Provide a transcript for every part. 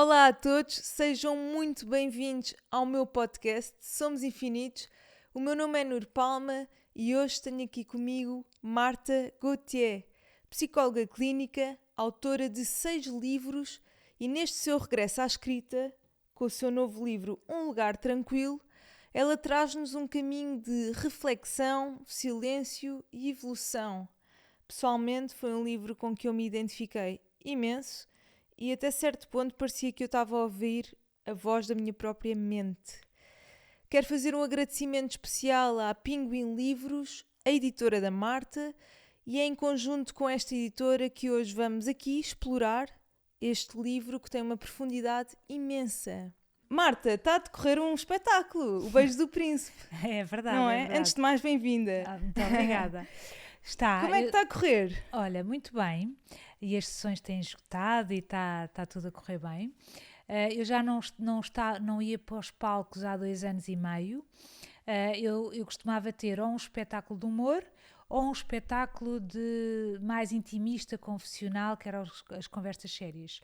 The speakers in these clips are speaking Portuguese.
Olá a todos, sejam muito bem-vindos ao meu podcast Somos Infinitos. O meu nome é Nur Palma e hoje tenho aqui comigo Marta Gauthier, psicóloga clínica, autora de 6 livros e neste seu regresso à escrita, com o seu novo livro Um Lugar Tranquilo, ela traz-nos um caminho de reflexão, silêncio e evolução. Pessoalmente foi um livro com que eu me identifiquei imenso e até certo ponto parecia que eu estava a ouvir a voz da minha própria mente. Quero fazer um agradecimento especial à Pinguim Livros, a editora da Marta, e é em conjunto com esta editora que hoje vamos aqui explorar este livro que tem uma profundidade imensa. Marta, está a decorrer um espetáculo, O Beijo do Príncipe. É verdade, Não é? é verdade. Antes de mais, bem-vinda. Muito obrigada. Como é que está a correr? Olha, muito bem. E as sessões têm esgotado e está tudo a correr bem. Eu já não ia para os palcos há 2 anos e meio. Eu costumava ter ou um espetáculo de humor ou um espetáculo mais intimista, confessional, que eram as conversas sérias.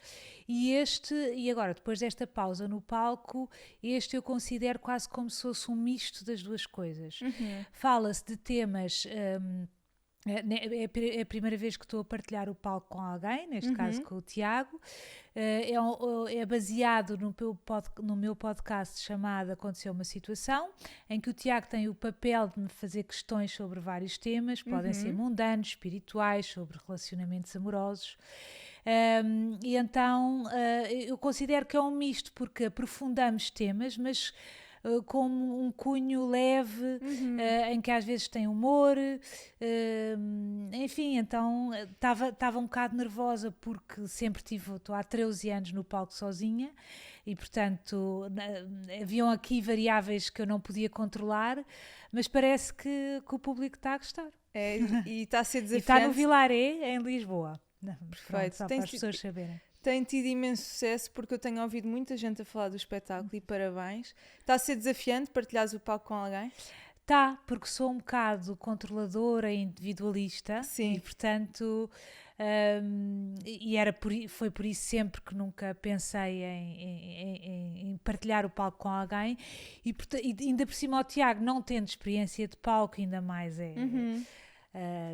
E agora, depois desta pausa no palco, eu considero quase como se fosse um misto das duas coisas. Fala-se de temas... É a primeira vez que estou a partilhar o palco com alguém, neste caso com o Tiago. É baseado no meu podcast chamado Aconteceu uma Situação, em que o Tiago tem o papel de me fazer questões sobre vários temas, podem ser mundanos, espirituais, sobre relacionamentos amorosos. E então eu considero que é um misto, porque aprofundamos temas, mas como um cunho leve, em que às vezes tem humor, enfim, então estava um bocado nervosa porque estou há 13 anos no palco sozinha e portanto haviam aqui variáveis que eu não podia controlar, mas parece que o público está a gostar. E está a ser desafiante. E está no Vilaré, em Lisboa. Perfeito. Pronto, só para as pessoas saberem. Tem tido imenso sucesso porque eu tenho ouvido muita gente a falar do espetáculo e parabéns. Está a ser desafiante partilhares o palco com alguém? Tá, porque sou um bocado controladora e individualista. Sim. E portanto foi por isso sempre que nunca pensei em partilhar o palco com alguém e ainda por cima o Tiago, não tendo experiência de palco, ainda mais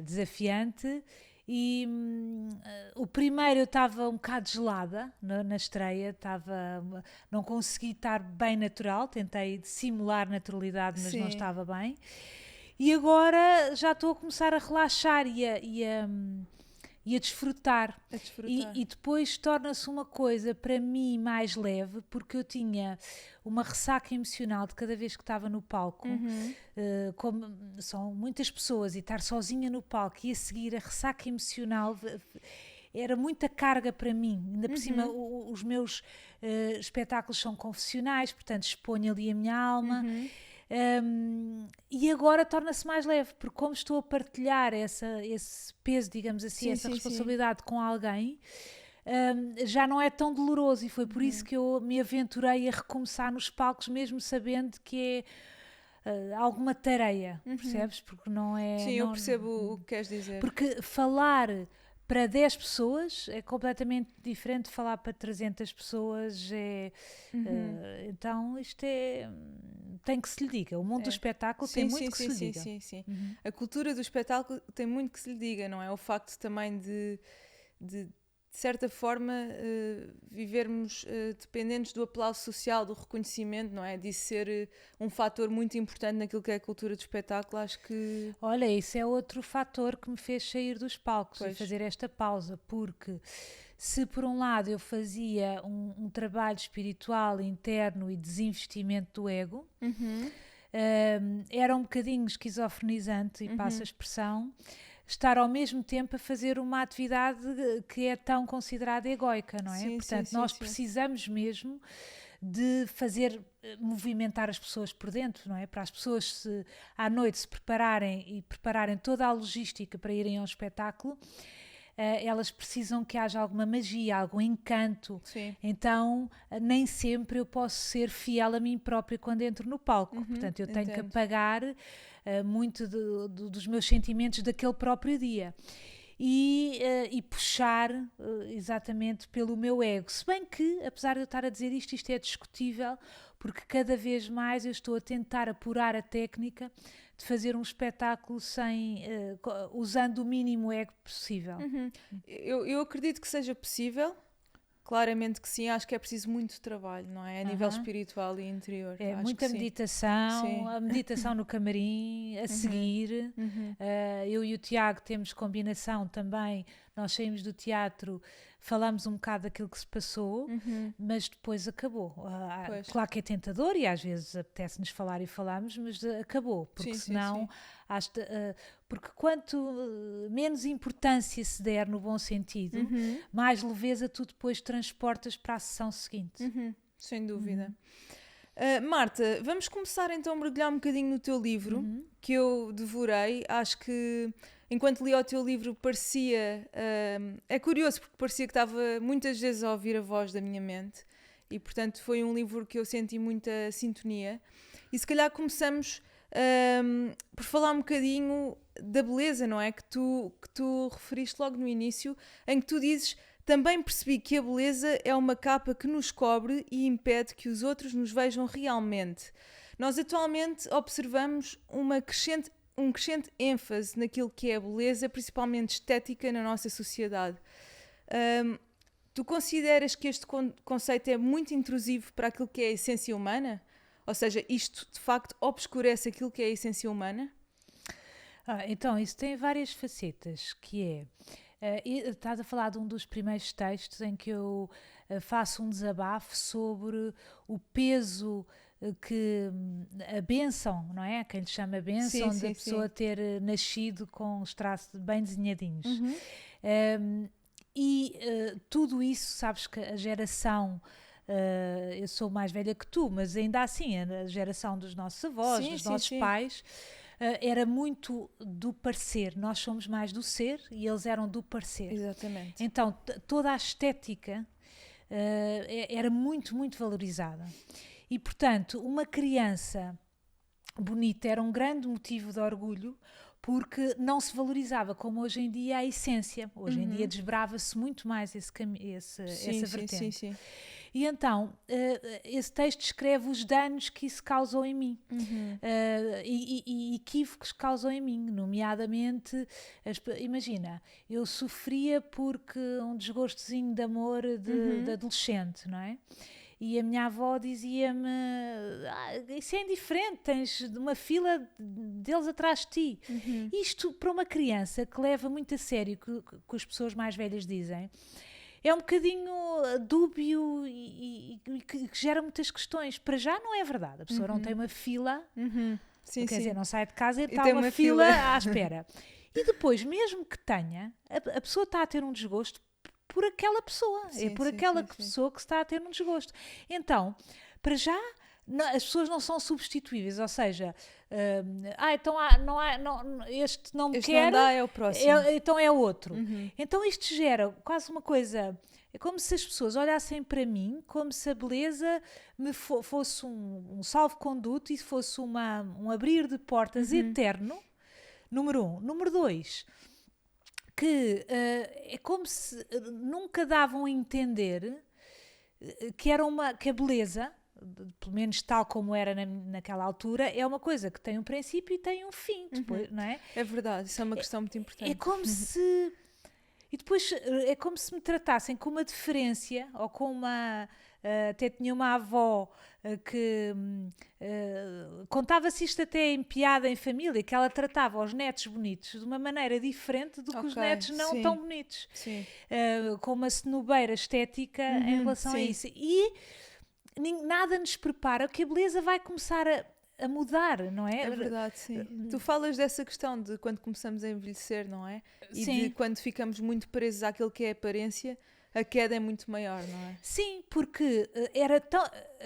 desafiante. E o primeiro eu estava um bocado gelada na estreia, não consegui estar bem natural, tentei simular naturalidade, mas não estava bem. E agora já estou a começar a relaxar e a desfrutar. E depois torna-se uma coisa para mim mais leve, porque eu tinha uma ressaca emocional de cada vez que estava no palco, como são muitas pessoas e estar sozinha no palco e a seguir a ressaca emocional era muita carga para mim. Ainda por cima os meus espetáculos são confessionais, portanto exponho ali a minha alma. E agora torna-se mais leve, porque como estou a partilhar esse peso, digamos assim, essa responsabilidade com alguém, já não é tão doloroso, e foi por isso que eu me aventurei a recomeçar nos palcos, mesmo sabendo que é alguma tareia, percebes? Porque não é... Sim, eu percebo o que queres dizer. Porque falar para 10 pessoas é completamente diferente de falar para 300 pessoas. Então isto tem que se lhe diga. O mundo do espetáculo tem muito que se lhe diga. Sim. A cultura do espetáculo tem muito que se lhe diga, não é? O facto também de certa forma vivermos dependentes do aplauso social, do reconhecimento, não é? Disso ser um fator muito importante naquilo que é a cultura do espetáculo, acho que... Olha, isso é outro fator que me fez sair dos palcos e fazer esta pausa, porque se por um lado eu fazia um trabalho espiritual interno e desinvestimento do ego, era um bocadinho esquizofrenizante, e passo a expressão, estar ao mesmo tempo a fazer uma atividade que é tão considerada egóica, não é? Portanto, nós precisamos mesmo de movimentar as pessoas por dentro, não é? Para as pessoas à noite se prepararem e prepararem toda a logística para irem ao espetáculo, elas precisam que haja alguma magia, algum encanto. Então nem sempre eu posso ser fiel a mim própria quando entro no palco, portanto eu tenho que apagar muito dos meus sentimentos daquele próprio dia. e puxar exatamente pelo meu ego. Se bem que, apesar de eu estar a dizer isto é discutível, porque cada vez mais eu estou a tentar apurar a técnica de fazer um espetáculo usando o mínimo ego possível. Eu acredito que seja possível. Claramente que sim, acho que é preciso muito trabalho, não é? A nível espiritual e interior. É acho muita que meditação, sim. a meditação no camarim, a seguir. Eu e o Tiago temos combinação também. Nós saímos do teatro, falamos um bocado daquilo que se passou, mas depois acabou. Claro que é tentador e às vezes apetece-nos falar e falamos, mas acabou, porque senão... porque quanto menos importância se der no bom sentido, mais leveza tu depois transportas para a sessão seguinte. Sem dúvida. Marta, vamos começar então a mergulhar um bocadinho no teu livro, que eu devorei. Acho que enquanto li o teu livro parecia... é curioso porque parecia que estava muitas vezes a ouvir a voz da minha mente e portanto foi um livro que eu senti muita sintonia. E se calhar começamos... por falar um bocadinho da beleza, não é? Que tu referiste logo no início, em que tu dizes: também percebi que a beleza é uma capa que nos cobre e impede que os outros nos vejam realmente. Nós atualmente observamos um crescente ênfase naquilo que é a beleza, principalmente estética, na nossa sociedade. Tu consideras que este conceito é muito intrusivo para aquilo que é a essência humana? Ou seja, isto de facto obscurece aquilo que é a essência humana? Então, isso tem várias facetas, que é... estás a falar de um dos primeiros textos em que eu faço um desabafo sobre o peso que a bênção, não é? Quem lhe chama bênção, da pessoa ter nascido com os traços bem desenhadinhos. Tudo isso, sabes que a geração... eu sou mais velha que tu, mas ainda assim, a geração dos nossos avós, dos nossos pais, era muito do parecer. Nós somos mais do ser e eles eram do parecer. Exatamente. Então, toda a estética era muito, muito valorizada. E, portanto, uma criança bonita era um grande motivo de orgulho, porque não se valorizava como hoje em dia a essência. Hoje em dia desbrava-se muito mais essa vertente. Sim. E então, esse texto descreve os danos que isso causou em mim e equívocos que causou em mim, nomeadamente, imagina, eu sofria porque um desgostozinho de amor de adolescente, não é? E a minha avó dizia-me: isso é indiferente, tens uma fila deles atrás de ti. Isto, para uma criança que leva muito a sério o que as pessoas mais velhas dizem, é um bocadinho dúbio e que gera muitas questões. Para já não é verdade, a pessoa não tem uma fila, quer dizer, não sai de casa e está uma fila à espera. E depois, mesmo que tenha, a pessoa está a ter um desgosto por aquela pessoa, pessoa que está a ter um desgosto. Então, para já, as pessoas não são substituíveis, ou seja, então este não me quer, não dá, é o próximo. Então é outro. Então isto gera quase uma coisa, é como se as pessoas olhassem para mim como se a beleza me fosse um salvo-conduto e fosse um abrir de portas eterno, número 1. Número 2, que é como se nunca davam a entender que a beleza, pelo menos tal como era naquela altura, é uma coisa que tem um princípio e tem um fim, depois, não é? É verdade, isso é uma questão muito importante. É como se... E depois é como se me tratassem com uma deferência, ou com uma... até tinha uma avó que contava-se isto até em piada em família, que ela tratava os netos bonitos de uma maneira diferente do que os netos não tão bonitos. Com uma cenobeira estética em relação a isso. E nada nos prepara que a beleza vai começar a mudar, não é? É verdade, sim. Tu falas dessa questão de quando começamos a envelhecer, não é? E de quando ficamos muito presos àquilo que é aparência, a queda é muito maior, não é? Sim, porque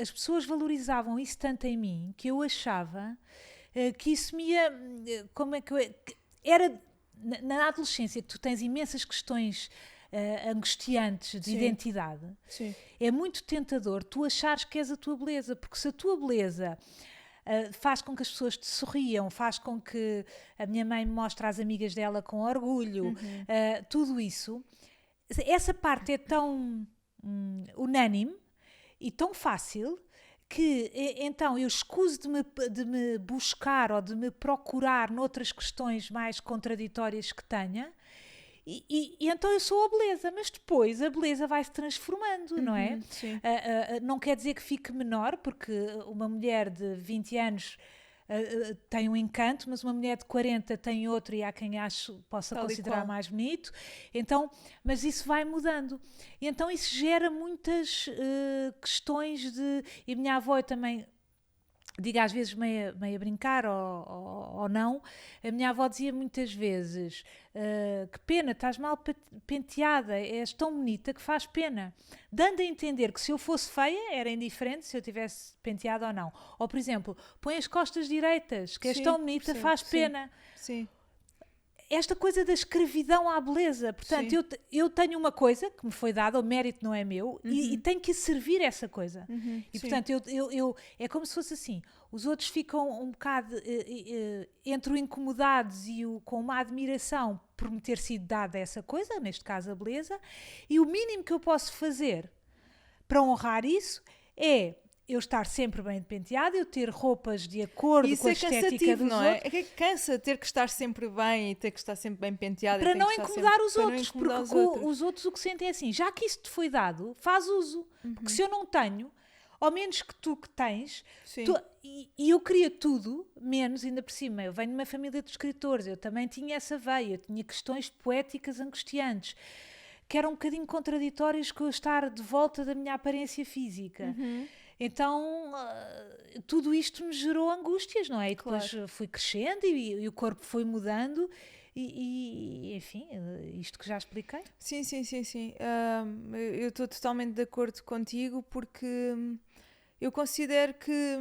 as pessoas valorizavam isso tanto em mim que eu achava que isso me ia... Como é que era... Na adolescência tu tens imensas questões angustiantes de identidade. É muito tentador tu achares que és a tua beleza, porque se a tua beleza faz com que as pessoas te sorriam, faz com que a minha mãe me mostre às amigas dela com orgulho, tudo isso. Essa parte é tão unânime e tão fácil que então eu escuso de me buscar ou de me procurar noutras questões mais contraditórias que tenha. E então eu sou a beleza, mas depois a beleza vai se transformando, não é? Sim. Não quer dizer que fique menor, porque uma mulher de 20 anos tem um encanto, mas uma mulher de 40 tem outro, e há quem possa considerar mais bonito. Então, mas isso vai mudando. E então isso gera muitas questões de... E a minha avó também... digo às vezes meio a brincar ou não, a minha avó dizia muitas vezes, que pena, estás mal penteada, és tão bonita que faz pena, dando a entender que se eu fosse feia era indiferente se eu tivesse penteada ou não. Ou por exemplo, põe as costas direitas, que és tão bonita, faz pena. Sim. Esta coisa da escravidão à beleza, portanto eu tenho uma coisa que me foi dada, o mérito não é meu, e tenho que servir essa coisa, e portanto eu é como se fosse assim, os outros ficam um bocado entre o incomodados e com uma admiração por me ter sido dada essa coisa, neste caso a beleza, e o mínimo que eu posso fazer para honrar isso é eu estar sempre bem penteada, eu ter roupas de acordo com a estética dos outros. É que cansa ter que estar sempre bem e ter que estar sempre bem penteada. Para não incomodar os outros, porque os outros o que sentem é assim, já que isso te foi dado, faz uso. Porque se eu não tenho, ao menos que tu que tens, e eu queria tudo, menos, ainda por cima, eu venho de uma família de escritores, eu também tinha essa veia, eu tinha questões poéticas angustiantes, que eram um bocadinho contraditórias com eu estar de volta da minha aparência física. Então, tudo isto me gerou angústias, não é? E depois fui crescendo e o corpo foi mudando e enfim, isto que já expliquei. Sim. Eu estou totalmente de acordo contigo, porque eu considero que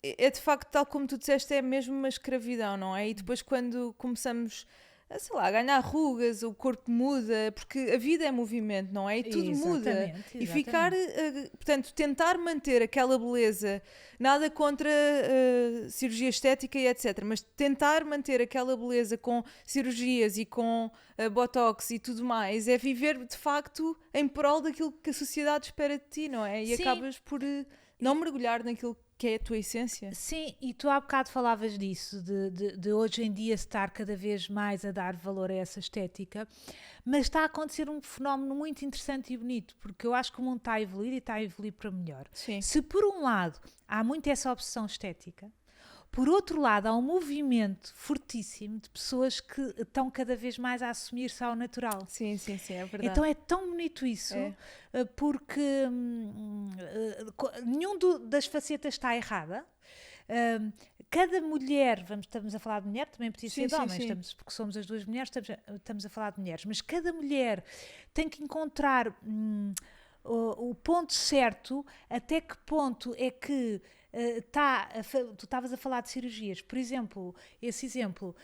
é de facto, tal como tu disseste, é mesmo uma escravidão, não é? E depois quando começamos... sei lá, ganhar rugas, o corpo muda, porque a vida é movimento, não é? E tudo muda. E ficar, portanto, tentar manter aquela beleza, nada contra cirurgia estética e etc, mas tentar manter aquela beleza com cirurgias e com botox e tudo mais, é viver de facto em prol daquilo que a sociedade espera de ti, não é? E acabas por não mergulhar naquilo que é a tua essência. Sim, e tu há bocado falavas disso, de hoje em dia estar cada vez mais a dar valor a essa estética, mas está a acontecer um fenómeno muito interessante e bonito, porque eu acho que o mundo está a evoluir e está a evoluir para melhor. Sim. Se por um lado há muito essa obsessão estética, por outro lado há um movimento fortíssimo de pessoas que estão cada vez mais a assumir-se ao natural. Sim, é verdade. Então é tão bonito isso, porque nenhum das facetas está errada. Cada mulher, estamos a falar de mulher, também podia ser de homens, porque somos as duas mulheres, estamos a falar de mulheres, mas cada mulher tem que encontrar o ponto certo, até que ponto é que tu estavas a falar de cirurgias, por exemplo, esse exemplo,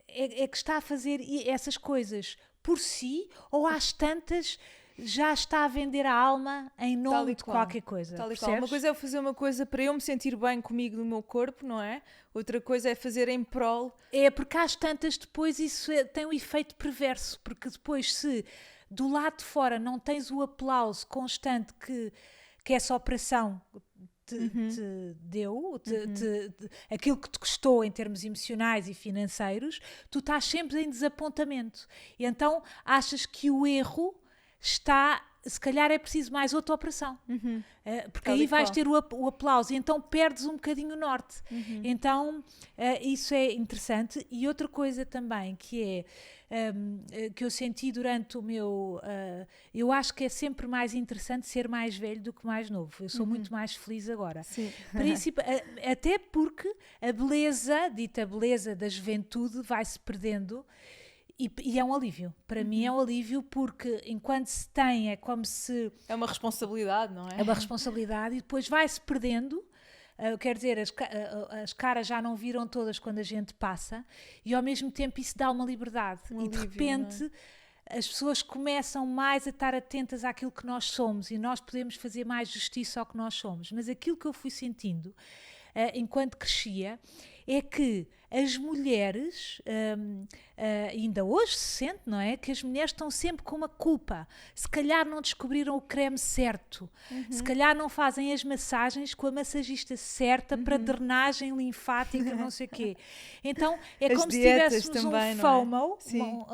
é que está a fazer essas coisas por si, ou às tantas já está a vender a alma em nome de qualquer coisa. Uma coisa é fazer uma coisa para eu me sentir bem comigo no meu corpo, não é? Outra coisa é fazer em prol. É, porque às tantas depois isso tem um efeito perverso, porque depois se do lado de fora não tens o aplauso constante que essa operação te deu, aquilo que te custou em termos emocionais e financeiros, tu estás sempre em desapontamento. E então achas que o erro está, se calhar é preciso mais outra operação, porque aí vais ter o aplauso e então perdes um bocadinho o norte. Então isso é interessante. E outra coisa também que que eu senti durante o meu... eu acho que é sempre mais interessante ser mais velho do que mais novo. Eu sou muito mais feliz agora. Sim. Até porque a beleza, dita beleza da juventude, vai-se perdendo. E é um alívio. Para mim é um alívio, porque enquanto se tem, é como se... É uma responsabilidade, não é? É uma responsabilidade, e depois vai-se perdendo. Quer dizer, as caras já não viram todas quando a gente passa, e ao mesmo tempo isso dá uma liberdade. E de repente as pessoas começam mais a estar atentas àquilo que nós somos, e nós podemos fazer mais justiça ao que nós somos. Mas aquilo que eu fui sentindo enquanto crescia, é que as mulheres, ainda hoje se sente, não é? Que as mulheres estão sempre com uma culpa. Se calhar não descobriram o creme certo. Se calhar não fazem as massagens com a massagista certa para drenagem linfática, não sei o quê. Então é As como se dietas tivéssemos também, um não é? FOMO, Sim.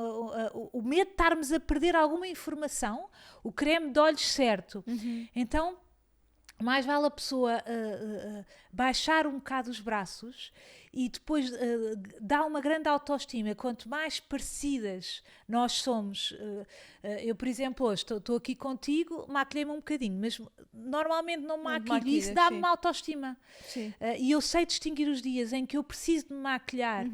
o medo de estarmos a perder alguma informação, o creme de olhos certo. Então mais vale a pessoa baixar um bocado os braços e depois dar uma grande autoestima. Quanto mais parecidas nós somos, eu, por exemplo, hoje estou aqui contigo, maquilhei-me um bocadinho, mas normalmente não me maquilho e isso dá-me uma autoestima. Sim. E eu sei distinguir os dias em que eu preciso de me maquilhar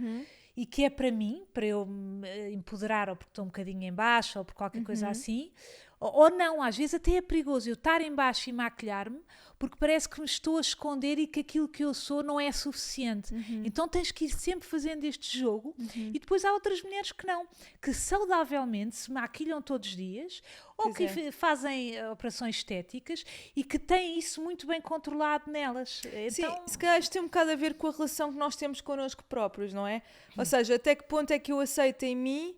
e que é para mim, para eu me empoderar, ou porque estou um bocadinho em baixo, ou por qualquer coisa assim. Ou não, às vezes até é perigoso eu estar em baixo e maquilhar-me, porque parece que me estou a esconder e que aquilo que eu sou não é suficiente. Então tens que ir sempre fazendo este jogo. E depois há outras mulheres que não, que saudavelmente se maquilham todos os dias, ou que fazem operações estéticas e que têm isso muito bem controlado nelas. Sim, Então, se calhar isto tem um bocado a ver com a relação que nós temos connosco próprios, não é? Ou seja, até que ponto é que eu aceito em mim.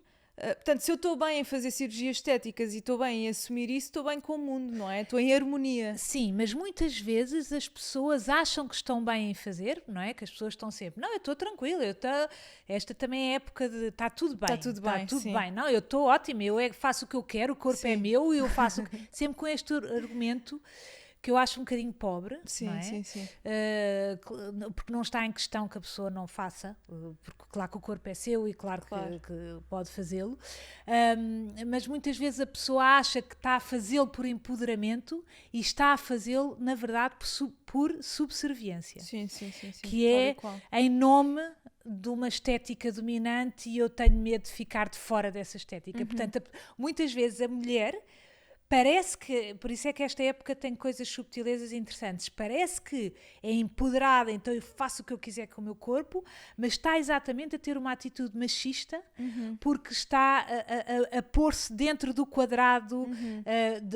Portanto, se eu estou bem em fazer cirurgias estéticas e estou bem em assumir isso, estou bem com o mundo, não é? Estou em harmonia. sim, mas muitas vezes as pessoas acham que estão bem em fazer, não é? Que as pessoas estão sempre, não, eu estou tranquila, esta também é época de está tudo bem. Está tudo bem, sim. Não, eu estou ótima, faço o que eu quero, o corpo é meu e eu faço sempre com este argumento que eu acho um bocadinho pobre, Sim, não é? sim. Porque não está em questão que a pessoa não faça, porque claro que o corpo é seu e claro. Que pode fazê-lo, mas muitas vezes a pessoa acha que está a fazê-lo por empoderamento e está a fazê-lo, na verdade, por subserviência. Sim. Que é em nome de uma estética dominante e eu tenho medo de ficar de fora dessa estética. Portanto, muitas vezes a mulher parece que, por isso é que esta época tem coisas subtilezas interessantes, parece que é empoderada, então eu faço o que eu quiser com o meu corpo, mas está exatamente a ter uma atitude machista, porque está a pôr-se dentro do quadrado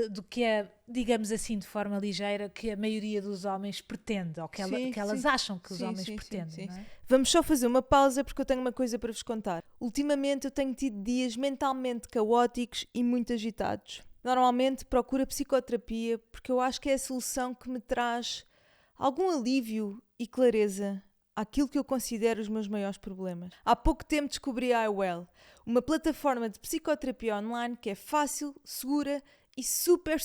do que é, digamos assim, de forma ligeira, que a maioria dos homens pretende, ou que elas acham que os homens pretendem. Não é? Vamos só fazer uma pausa porque eu tenho uma coisa para vos contar. Ultimamente eu tenho tido dias mentalmente caóticos e muito agitados. Normalmente procuro a psicoterapia porque eu acho que é a solução que me traz algum alívio e clareza àquilo que eu considero os meus maiores problemas. Há pouco tempo descobri a iWell, uma plataforma de psicoterapia online que é fácil, segura e super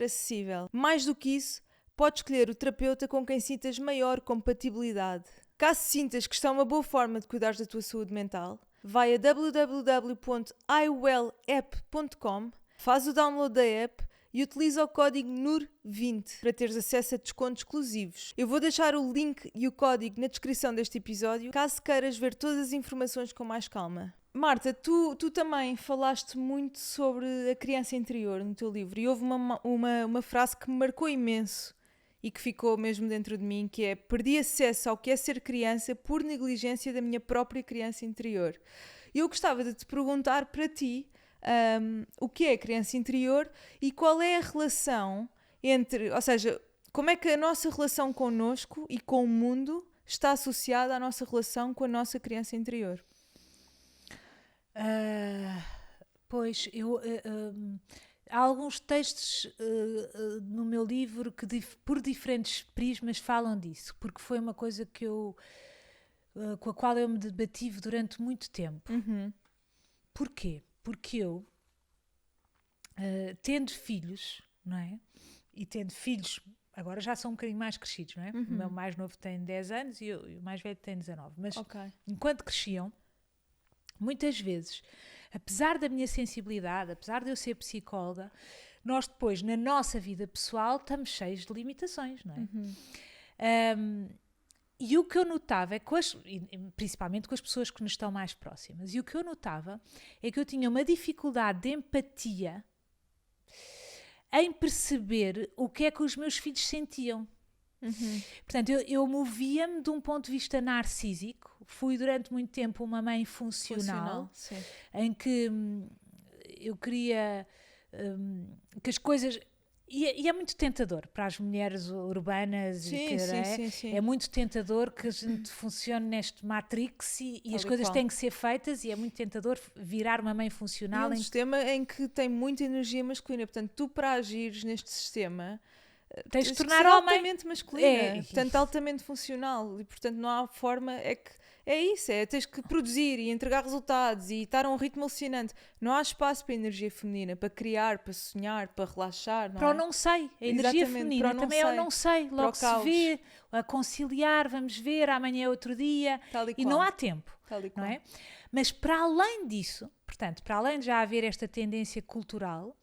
acessível. Mais do que isso, podes escolher o terapeuta com quem sintas maior compatibilidade. Caso sintas que está uma boa forma de cuidar da tua saúde mental, vai a www.iwellapp.com, faz o download da app e utiliza o código NUR20 para teres acesso a descontos exclusivos. Eu vou deixar o link e o código na descrição deste episódio, caso queiras ver todas as informações com mais calma. Marta, tu também falaste muito sobre a criança interior no teu livro e houve uma frase que me marcou imenso e que ficou mesmo dentro de mim, que é: perdi acesso ao que é ser criança por negligência da minha própria criança interior. E eu gostava de te perguntar para ti o que é a criança interior e qual é a relação entre, ou seja, como é que a nossa relação connosco e com o mundo está associada à nossa relação com a nossa criança interior? Pois, há alguns textos no meu livro que por diferentes prismas falam disso, porque foi uma coisa que com a qual eu me debati durante muito tempo. Porquê? Porque eu, tendo filhos, não é? E tendo filhos, agora já são um bocadinho mais crescidos, não é? O meu mais novo tem 10 anos e o mais velho tem 19. Mas enquanto cresciam, muitas vezes, apesar da minha sensibilidade, apesar de eu ser psicóloga, nós depois, na nossa vida pessoal, estamos cheios de limitações, não é? E o que eu notava, principalmente com as pessoas que nos estão mais próximas, e o que eu notava é que eu tinha uma dificuldade de empatia em perceber o que é que os meus filhos sentiam. Portanto, eu movia-me de um ponto de vista narcísico. Fui durante muito tempo uma mãe funcional em que eu queria que as coisas... E é muito tentador para as mulheres urbanas. Sim. É muito tentador que a gente funcione neste Matrix e as coisas têm que ser feitas, e é muito tentador virar uma mãe funcional. E um sistema em que tem muita energia masculina. Portanto, tu para agires neste sistema tens de que tornar ser homem altamente masculina, portanto altamente funcional, e portanto não há forma, tens que produzir e entregar resultados e estar a um ritmo alucinante. Não há espaço para a energia feminina, para criar, para sonhar, para relaxar, para o não sei, a energia feminina também é o não sei, logo se vê, a conciliar, vamos ver, amanhã é outro dia, e não há tempo, não é? Mas para além disso, portanto, para além de já haver esta tendência cultural,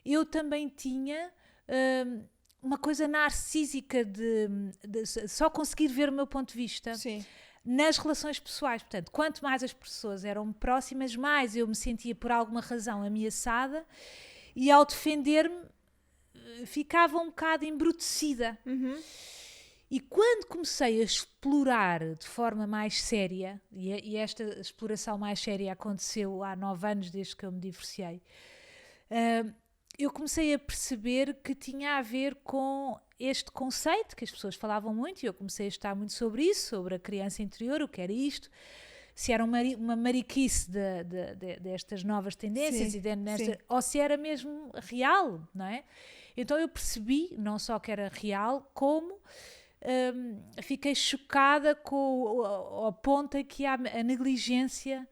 eu também tinha uma coisa narcísica de só conseguir ver o meu ponto de vista. Sim. Nas relações pessoais. Portanto, quanto mais as pessoas eram próximas, mais eu me sentia por alguma razão ameaçada, e ao defender-me ficava um bocado embrutecida. E quando comecei a explorar de forma mais séria, e esta exploração mais séria aconteceu há 9 anos desde que eu me divorciei, eu comecei a perceber que tinha a ver com este conceito que as pessoas falavam muito, e eu comecei a estudar muito sobre isso, sobre a criança interior, o que era isto, se era uma mariquice destas novas tendências, ou se era mesmo real, não é? Então eu percebi não só que era real, como fiquei chocada ao ponto em que há a negligência,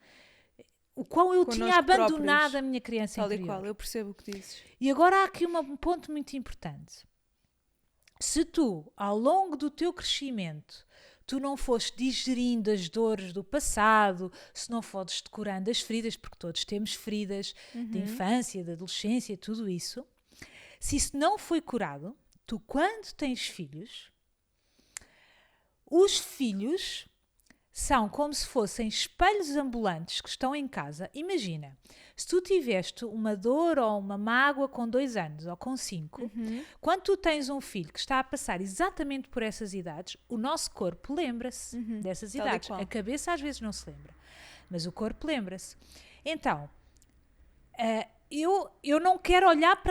o qual eu tinha abandonado a minha criança interior. Tal e qual, eu percebo o que dizes. E agora há aqui um ponto muito importante. Se tu, ao longo do teu crescimento, tu não foste digerindo as dores do passado, se não fores curando as feridas, porque todos temos feridas de infância, de adolescência, tudo isso, se isso não foi curado, tu, quando tens filhos, os filhos são como se fossem espelhos ambulantes que estão em casa. Imagina, se tu tiveste uma dor ou uma mágoa com 2 anos ou com 5, quando tu tens um filho que está a passar exatamente por essas idades, o nosso corpo lembra-se dessas idades. A cabeça às vezes não se lembra, mas o corpo lembra-se. Então, eu não quero olhar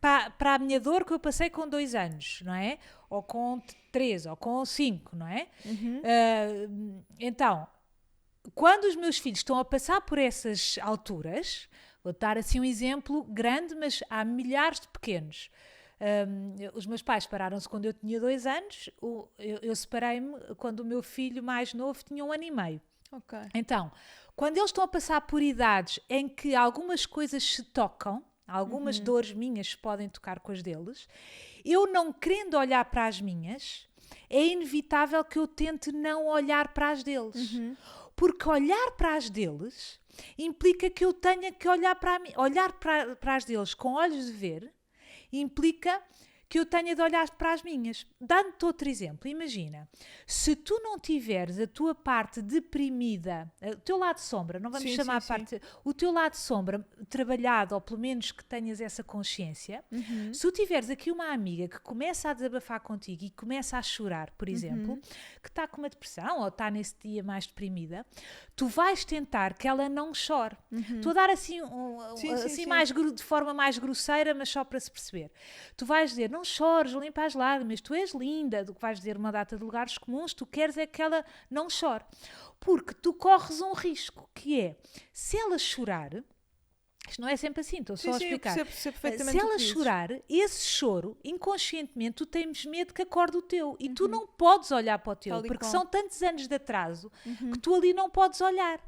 para a minha dor que eu passei com 2 anos, não é? Ou com 3, ou com 5, não é? Então, quando os meus filhos estão a passar por essas alturas, vou dar assim um exemplo grande, mas há milhares de pequenos. Os meus pais separaram-se quando eu tinha 2 anos, eu separei-me quando o meu filho mais novo tinha 1 ano e meio. Okay. Então, quando eles estão a passar por idades em que algumas coisas se tocam, algumas dores minhas podem tocar com as deles, eu não querendo olhar para as minhas, é inevitável que eu tente não olhar para as deles. Porque olhar para as deles implica que eu tenha que olhar para as deles com olhos de ver, implica que eu tenha de olhar para as minhas. Dando-te outro exemplo, imagina, se tu não tiveres a tua parte deprimida, o teu lado sombra, não vamos chamar a parte, o teu lado sombra trabalhado, ou pelo menos que tenhas essa consciência, se tu tiveres aqui uma amiga que começa a desabafar contigo e começa a chorar, por exemplo, que está com uma depressão ou está nesse dia mais deprimida, tu vais tentar que ela não chore. Estou a dar assim, de forma mais grosseira, mas só para se perceber. Tu vais dizer, não chores, limpa as lágrimas, tu és linda, do que vais dizer uma data de lugares comuns, tu queres é que ela não chore. Porque tu corres um risco, que é, se ela chorar, isto não é sempre assim, estou só a explicar. Se ela chorar, esse choro, inconscientemente, tu tens medo que acorde o teu. E tu não podes olhar para o teu, porque são tantos anos de atraso que tu ali não podes olhar.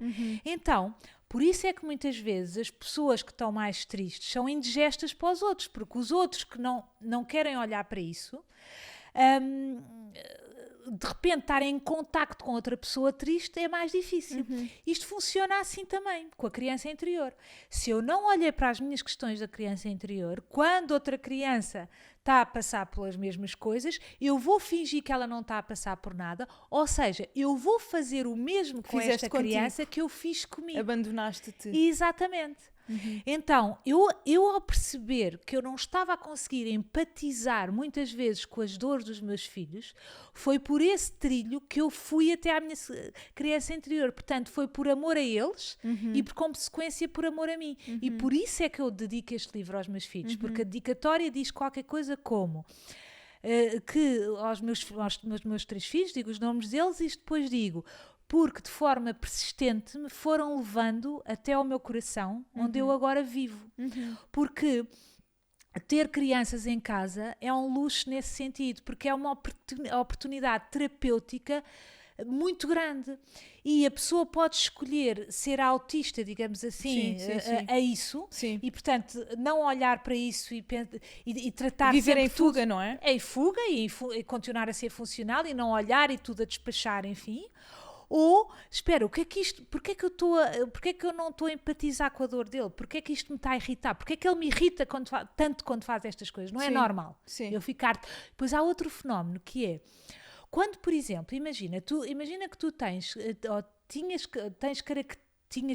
Então, por isso é que muitas vezes as pessoas que estão mais tristes são indigestas para os outros, porque os outros que não querem olhar para isso, de repente estarem em contacto com outra pessoa triste é mais difícil. Isto funciona assim também, com a criança interior. Se eu não olhei para as minhas questões da criança interior, quando outra criança está a passar pelas mesmas coisas, eu vou fingir que ela não está a passar por nada, ou seja, eu vou fazer o mesmo com esta criança que eu fiz comigo. Abandonaste-te. Exatamente. Então, eu ao perceber que eu não estava a conseguir empatizar muitas vezes com as dores dos meus filhos, foi por esse trilho que eu fui até à minha criança interior. Portanto, foi por amor a eles e por consequência por amor a mim. E por isso é que eu dedico este livro aos meus filhos, porque a dedicatória diz qualquer coisa como que aos meus 3 filhos, digo os nomes deles e depois digo porque de forma persistente me foram levando até ao meu coração, onde eu agora vivo. Porque ter crianças em casa é um luxo nesse sentido, porque é uma oportunidade terapêutica muito grande. E a pessoa pode escolher ser autista, digamos assim, a isso. Sim. E, portanto, não olhar para isso e tratar viver em fuga, tudo, não é? Em fuga e continuar a ser funcional e não olhar e tudo a despachar, enfim. Ou, espera, porquê é que eu não estou a empatizar com a dor dele? Porquê é que isto me está a irritar? Porquê é que ele me irrita tanto quando faz estas coisas? Não é normal. Eu ficar... Depois há outro fenómeno que é, quando, por exemplo, imagina que tu tens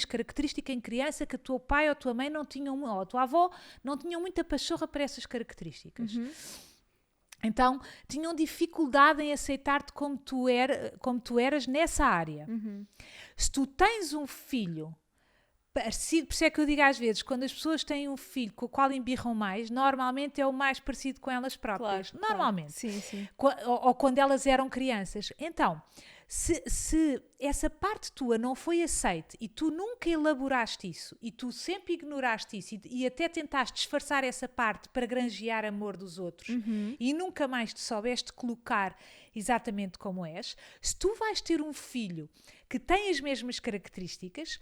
característica em criança que o teu pai ou a tua mãe não tinham, ou a tua avó não tinham muita pachorra para essas características. Então, tinham dificuldade em aceitar-te como tu eras nessa área. Se tu tens um filho parecido, por isso é que eu digo às vezes, quando as pessoas têm um filho com o qual embirram mais, normalmente é o mais parecido com elas próprias. Claro, normalmente. Claro. Sim. Ou quando elas eram crianças. Então, se essa parte tua não foi aceite e tu nunca elaboraste isso e tu sempre ignoraste isso e até tentaste disfarçar essa parte para granjear amor dos outros e nunca mais te soubeste colocar exatamente como és, se tu vais ter um filho que tem as mesmas características,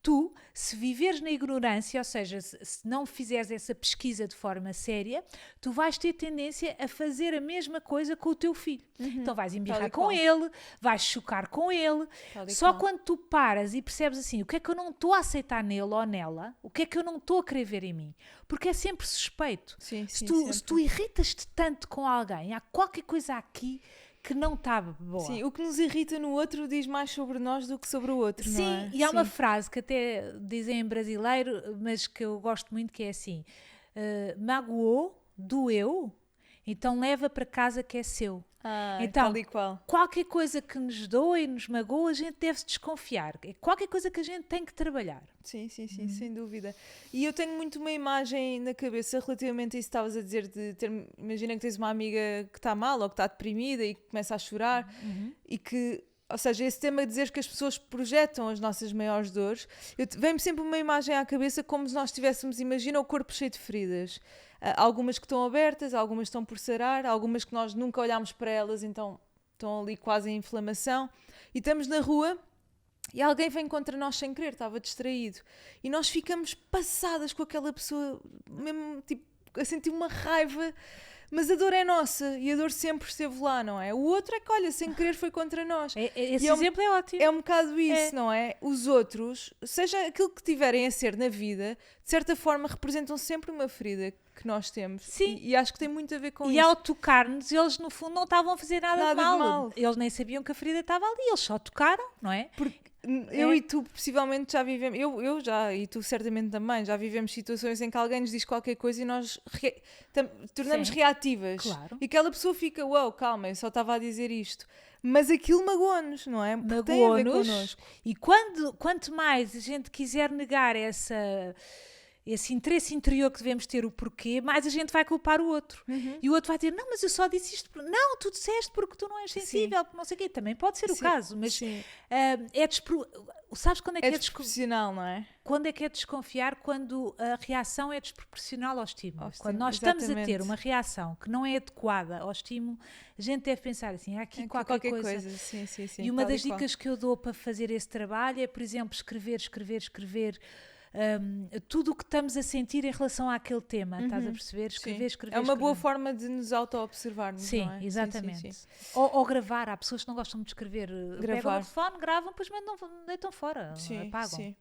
tu, se viveres na ignorância, ou seja, se não fizeres essa pesquisa de forma séria, tu vais ter tendência a fazer a mesma coisa com o teu filho. Então vais embirrar com ele, vais chocar com ele. Só quando tu paras e percebes assim, o que é que eu não estou a aceitar nele ou nela, o que é que eu não estou a querer ver em mim? Porque é sempre suspeito. Se tu irritas-te tanto com alguém, há qualquer coisa aqui que não está boa. Sim, o que nos irrita no outro diz mais sobre nós do que sobre o outro, sim, não é? E há uma frase que até dizem em brasileiro, mas que eu gosto muito, que é assim, magoou, doeu, então leva para casa que é seu. Então, tal e qual. Qualquer coisa que nos doa e nos magoa, a gente deve desconfiar. É qualquer coisa que a gente tem que trabalhar. Sim, sem dúvida. E eu tenho muito uma imagem na cabeça relativamente a isso que estavas a dizer, imagina que tens uma amiga que está mal ou que está deprimida e que começa a chorar e que, ou seja, esse tema de dizer que as pessoas projetam as nossas maiores dores, vem-me sempre uma imagem à cabeça como se nós tivéssemos, imagina o corpo cheio de feridas. Algumas que estão abertas, algumas estão por sarar, algumas que nós nunca olhámos para elas, então estão ali quase em inflamação. E estamos na rua e alguém vem contra nós sem querer, estava distraído. E nós ficamos passadas com aquela pessoa, mesmo tipo, a sentir uma raiva. Mas a dor é nossa e a dor sempre esteve lá, não é? O outro é que, olha, sem querer foi contra nós. Esse exemplo é ótimo. É um bocado isso, não é? Os outros, seja aquilo que tiverem a ser na vida, de certa forma representam sempre uma ferida que nós temos. Sim. E acho que tem muito a ver com isso. E ao tocar-nos, eles no fundo não estavam a fazer nada de mal. Eles nem sabiam que a ferida estava ali, eles só tocaram, não é? Porque eu e tu possivelmente já vivemos, eu já, e tu certamente também, já vivemos situações em que alguém nos diz qualquer coisa e nós tornamos reativas. Claro. E aquela pessoa fica, uau, calma, eu só estava a dizer isto. Mas aquilo magoou-nos, não é? Porque tem a ver connosco. E quanto mais a gente quiser negar esse interesse interior que devemos ter, o porquê, mais a gente vai culpar o outro. E o outro vai dizer, não, mas eu só disse isto. Não, tu disseste porque tu não és sensível, porque não sei o quê. Também pode ser o caso, mas sabes quando é que é desproporcional, não é? Quando é que é desconfiar? Quando a reação é desproporcional ao estímulo. Quando nós estamos a ter uma reação que não é adequada ao estímulo, a gente deve pensar assim, há aqui qualquer coisa. Sim, e uma das dicas que eu dou para fazer esse trabalho é, por exemplo, escrever tudo o que estamos a sentir em relação àquele tema, estás a perceber? Escrever. É uma boa forma de nos auto-observarmos, sim, não é? Exatamente. Sim. Ou gravar, há pessoas que não gostam de escrever, pegam o telefone, gravam, depois deitam fora, apagam. Sim.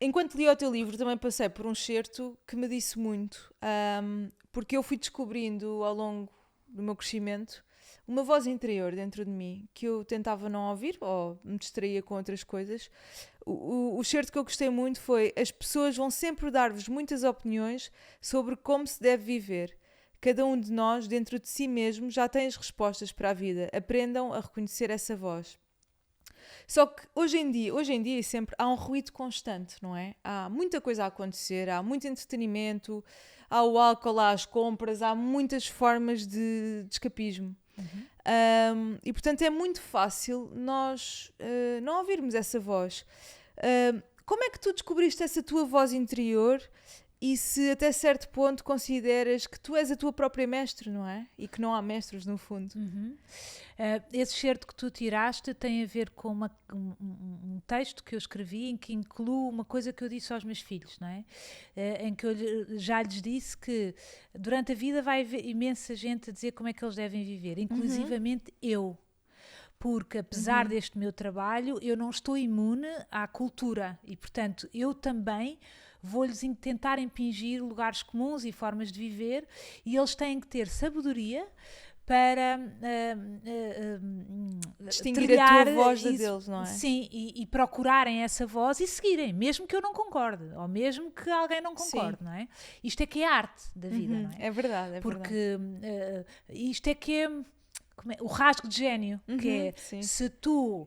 Enquanto li o teu livro, também passei por um excerto que me disse muito, porque eu fui descobrindo ao longo do meu crescimento uma voz interior dentro de mim que eu tentava não ouvir ou me distraía com outras coisas. o certo que eu gostei muito foi: as pessoas vão sempre dar-vos muitas opiniões sobre como se deve viver. Cada um de nós, dentro de si mesmo, já tem as respostas para a vida. Aprendam a reconhecer essa voz. Só que hoje em dia e sempre há um ruído constante, não é? Há muita coisa a acontecer, há muito entretenimento, há o álcool, há as compras, há muitas formas de escapismo. E portanto é muito fácil nós não ouvirmos essa voz. Como é que tu descobriste essa tua voz interior e se até certo ponto consideras que tu és a tua própria mestre, não é? E que não há mestres no fundo. Esse certo que tu tiraste tem a ver com um texto que eu escrevi em que incluo uma coisa que eu disse aos meus filhos, não é? Em que eu já lhes disse que durante a vida vai haver imensa gente a dizer como é que eles devem viver, inclusivamente eu. Porque apesar deste meu trabalho, eu não estou imune à cultura e, portanto, eu também vou-lhes tentar impingir lugares comuns e formas de viver, e eles têm que ter sabedoria para distinguir a tua voz da deles, não é? Sim, e procurarem essa voz e seguirem, mesmo que eu não concorde, ou mesmo que alguém não concorde, não é? Isto é que é a arte da vida, não é? É verdade, Porque isto é que é, o rasgo de gênio, que é se tu,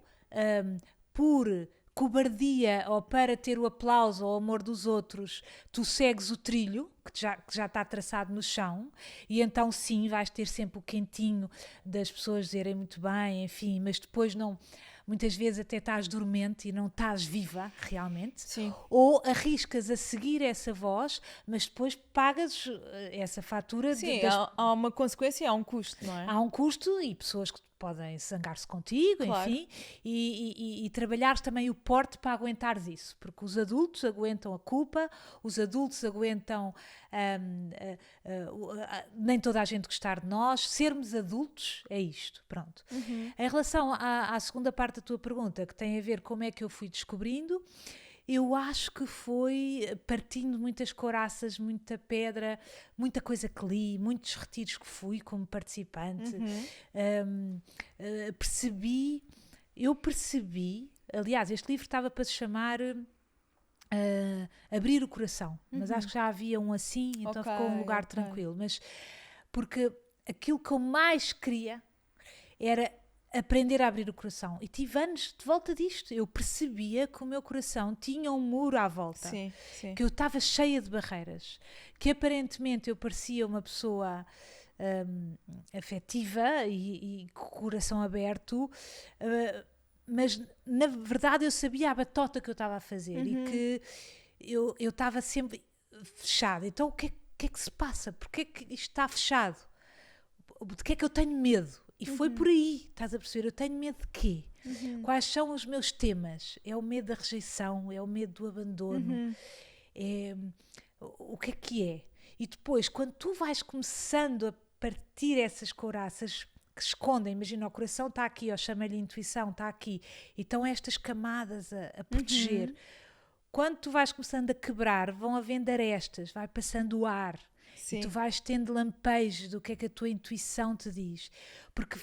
por cobardia ou para ter o aplauso ou o amor dos outros, tu segues o trilho que já está traçado no chão, e então sim, vais ter sempre o quentinho das pessoas dizerem muito bem, enfim, mas depois não, muitas vezes até estás dormente e não estás viva realmente. Sim. Ou arriscas a seguir essa voz, mas depois pagas essa fatura. Sim, há uma consequência, há um custo, não é? Há um custo e pessoas que podem zangar-se contigo, claro. Enfim, e trabalhares também o porte para aguentares isso, porque os adultos aguentam a culpa, os adultos aguentam nem toda a gente gostar de nós, sermos adultos é isto, pronto. Em relação à segunda parte da tua pergunta, que tem a ver como é que eu fui descobrindo, eu acho que foi partindo muitas couraças, muita pedra, muita coisa que li, muitos retiros que fui como participante. Eu percebi, aliás, este livro estava para se chamar Abrir o Coração, mas acho que já havia um assim, então ficou um lugar tranquilo. Mas porque aquilo que eu mais queria era aprender a abrir o coração, e tive anos de volta disto. Eu percebia que o meu coração tinha um muro à volta, sim. que eu estava cheia de barreiras, que aparentemente eu parecia uma pessoa afetiva e com o coração aberto, mas na verdade eu sabia a batota que eu estava a fazer e que eu estava sempre fechada. Então o que é que se passa? Porquê é que isto está fechado? De que é que eu tenho medo? E foi por aí, estás a perceber? Eu tenho medo de quê? Quais são os meus temas? É o medo da rejeição? É o medo do abandono? O que é? E depois, quando tu vais começando a partir essas couraças que se escondem, imagina, o coração está aqui, eu chamo-lhe intuição, está aqui, e estão estas camadas a proteger. Quando tu vais começando a quebrar, vão havendo arestas, vai passando o ar. Sim. E tu vais tendo lampejos do que é que a tua intuição te diz. Porque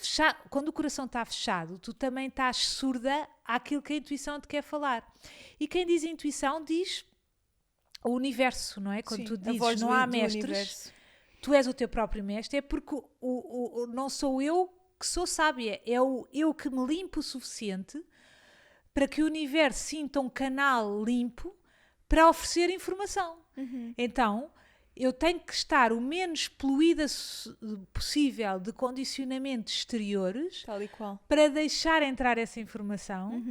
quando o coração está fechado, tu também estás surda àquilo que a intuição te quer falar. E quem diz intuição diz o universo, não é? Quando tu dizes não há mestres, tu és o teu próprio mestre, é porque não sou eu que sou sábia, é eu que me limpo o suficiente para que o universo sinta um canal limpo para oferecer informação. Então eu tenho que estar o menos poluída possível de condicionamentos exteriores, tal e qual, para deixar entrar essa informação.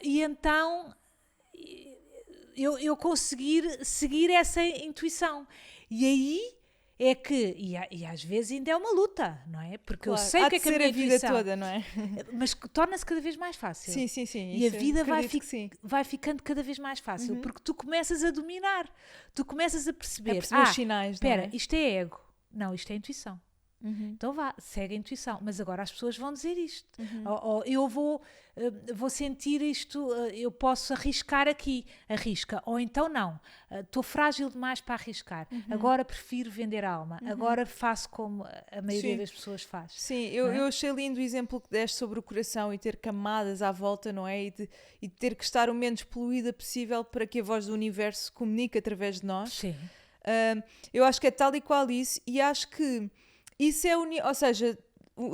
E então eu conseguir seguir essa intuição. E aí é que, e às vezes ainda é uma luta, não é? Porque claro, eu sei o que é que a minha vida toda, não é? Mas que torna-se cada vez mais fácil. Sim. E a vida vai ficando cada vez mais fácil, porque tu começas a dominar, tu começas a perceber os sinais, espera, isto é ego. Não, isto é intuição. Então vá, segue a intuição. Mas agora as pessoas vão dizer isto. Ou eu vou sentir isto, eu posso arriscar aqui, arrisca. Ou então não, estou frágil demais para arriscar. Agora prefiro vender a alma. Agora faço como a maioria das pessoas faz. Sim, eu achei lindo o exemplo que deste sobre o coração e ter camadas à volta, não é? E ter que estar o menos poluída possível para que a voz do universo comunique através de nós. Sim. Eu acho que é tal e qual isso, e acho que isso é ou seja,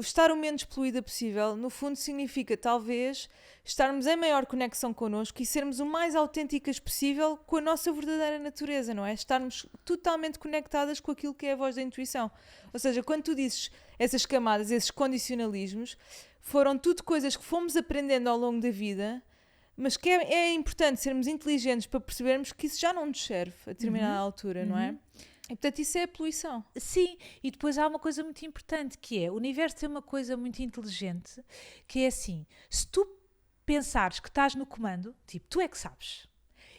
estar o menos poluída possível, no fundo significa talvez estarmos em maior conexão connosco e sermos o mais autênticas possível com a nossa verdadeira natureza, não é? Estarmos totalmente conectadas com aquilo que é a voz da intuição. Ou seja, quando tu dizes essas camadas, esses condicionalismos, foram tudo coisas que fomos aprendendo ao longo da vida, mas que é importante sermos inteligentes para percebermos que isso já não nos serve a determinada altura, não é? E portanto isso é a poluição. Sim, e depois há uma coisa muito importante que é, o universo tem uma coisa muito inteligente, que é assim, se tu pensares que estás no comando, tipo, tu é que sabes.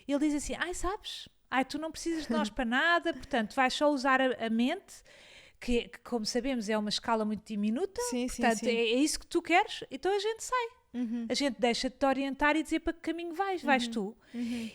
Ele diz assim, sabes? Tu não precisas de nós para nada, portanto vais só usar a mente, que como sabemos é uma escala muito diminuta, portanto sim. É isso que tu queres, então a gente sai. A gente deixa de te orientar e dizer para que caminho vais tu.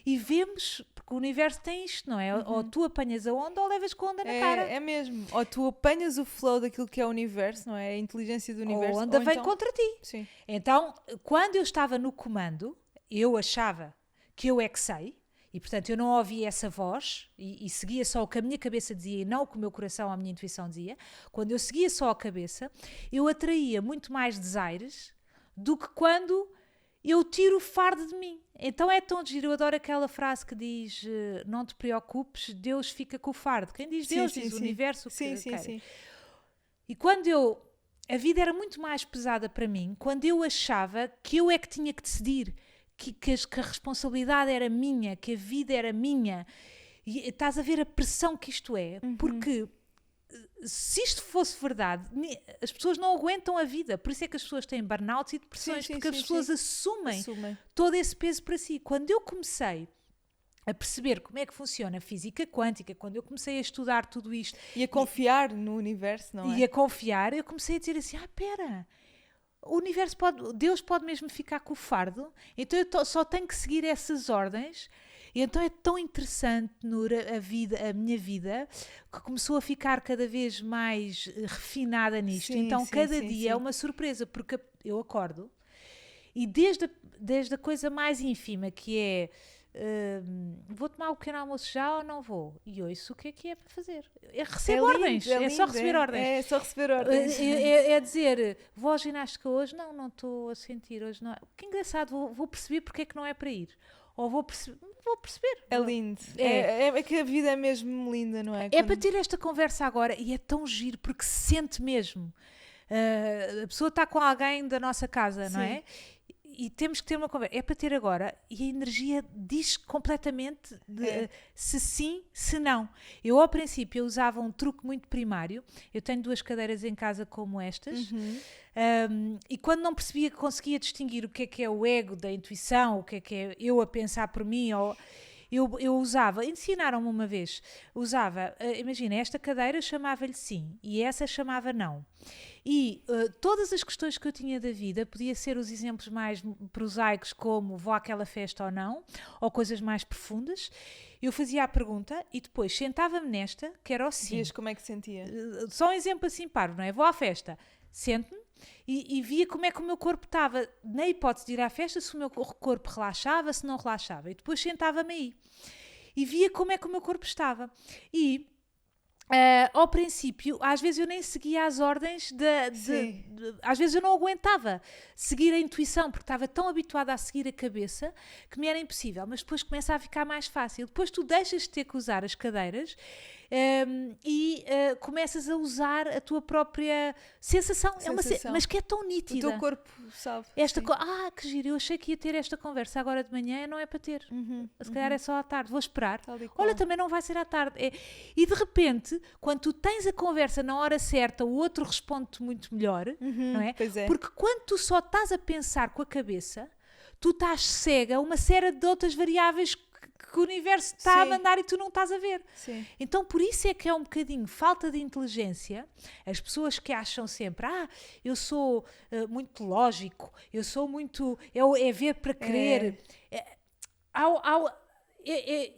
E vemos, porque o universo tem isto, não é? Ou tu apanhas a onda ou levas com a onda na cara. É mesmo. Ou tu apanhas o flow daquilo que é o universo, não é? A inteligência do universo. Ou a onda vem então... contra ti. Sim. Então, quando eu estava no comando, eu achava que eu é que sei, e portanto eu não ouvia essa voz e seguia só o que a minha cabeça dizia e não o que o meu coração ou a minha intuição dizia. Quando eu seguia só a cabeça, eu atraía muito mais desaires do que quando eu tiro o fardo de mim. Então é tão giro, eu adoro aquela frase que diz, não te preocupes, Deus fica com o fardo. Quem diz Deus, diz o universo. Sim. E quando a vida era muito mais pesada para mim, quando eu achava que eu é que tinha que decidir, que a responsabilidade era minha, que a vida era minha, e estás a ver a pressão que isto é, porque... Se isto fosse verdade, as pessoas não aguentam a vida. Por isso é que as pessoas têm burnouts e depressões, porque as pessoas assumem todo esse peso para si. Quando eu comecei a perceber como é que funciona a física quântica, quando eu comecei a estudar tudo isto... E a confiar no universo, não é? E a confiar, eu comecei a dizer assim, espera... O universo Deus pode mesmo ficar com o fardo, então eu só tenho que seguir essas ordens. E então é tão interessante, Nura, a minha vida, que começou a ficar cada vez mais refinada nisto. Então cada dia é uma surpresa, porque eu acordo e desde a coisa mais ínfima, que é vou tomar o pequeno almoço já ou não vou? E ouço o que é para fazer. Recebo ordens, é só receber ordens. É só receber ordens. É dizer, vou ao ginástica hoje? Não estou a sentir hoje. Não. Que engraçado, vou perceber porque é que não é para ir. Ou vou perceber. É lindo. É que a vida é mesmo linda, não é? É para ter esta conversa agora e é tão giro porque se sente mesmo. A pessoa está com alguém da nossa casa, não é? E temos que ter uma conversa. É para ter agora. E a energia diz completamente se sim, se não. Eu, ao princípio, eu usava um truque muito primário. Eu tenho 2 cadeiras em casa como estas. E quando não percebia que conseguia distinguir o que é o ego da intuição, o que é eu a pensar por mim, eu usava, ensinaram-me uma vez, imagina, esta cadeira chamava-lhe sim e essa chamava não. E todas as questões que eu tinha da vida, podia ser os exemplos mais prosaicos, como vou àquela festa ou não, ou coisas mais profundas, eu fazia a pergunta e depois sentava-me nesta, que era o sim. Vias como é que sentia? Só um exemplo assim paro, não é? Vou à festa, sento-me e via como é que o meu corpo estava, na hipótese de ir à festa, se o meu corpo relaxava, se não relaxava. E depois sentava-me aí e via como é que o meu corpo estava. E ao princípio, às vezes eu nem seguia as ordens às vezes eu não aguentava seguir a intuição, porque estava tão habituada a seguir a cabeça que me era impossível, mas depois começa a ficar mais fácil. Depois tu deixas de ter que usar as cadeiras e começas a usar a tua própria sensação. Mas que é tão nítida. O teu corpo sabe. Que giro, eu achei que ia ter esta conversa agora de manhã, não é para ter. Se calhar é só à tarde, vou esperar. Olha, também não vai ser à tarde. E de repente, quando tu tens a conversa na hora certa, o outro responde-te muito melhor, não é? Pois é. Porque quando tu só estás a pensar com a cabeça, tu estás cega a uma série de outras variáveis que o universo está a mandar e tu não estás a ver. Sim. Então, por isso é que é um bocadinho falta de inteligência. As pessoas que acham sempre, eu sou muito lógico, eu sou muito... É ver para crer.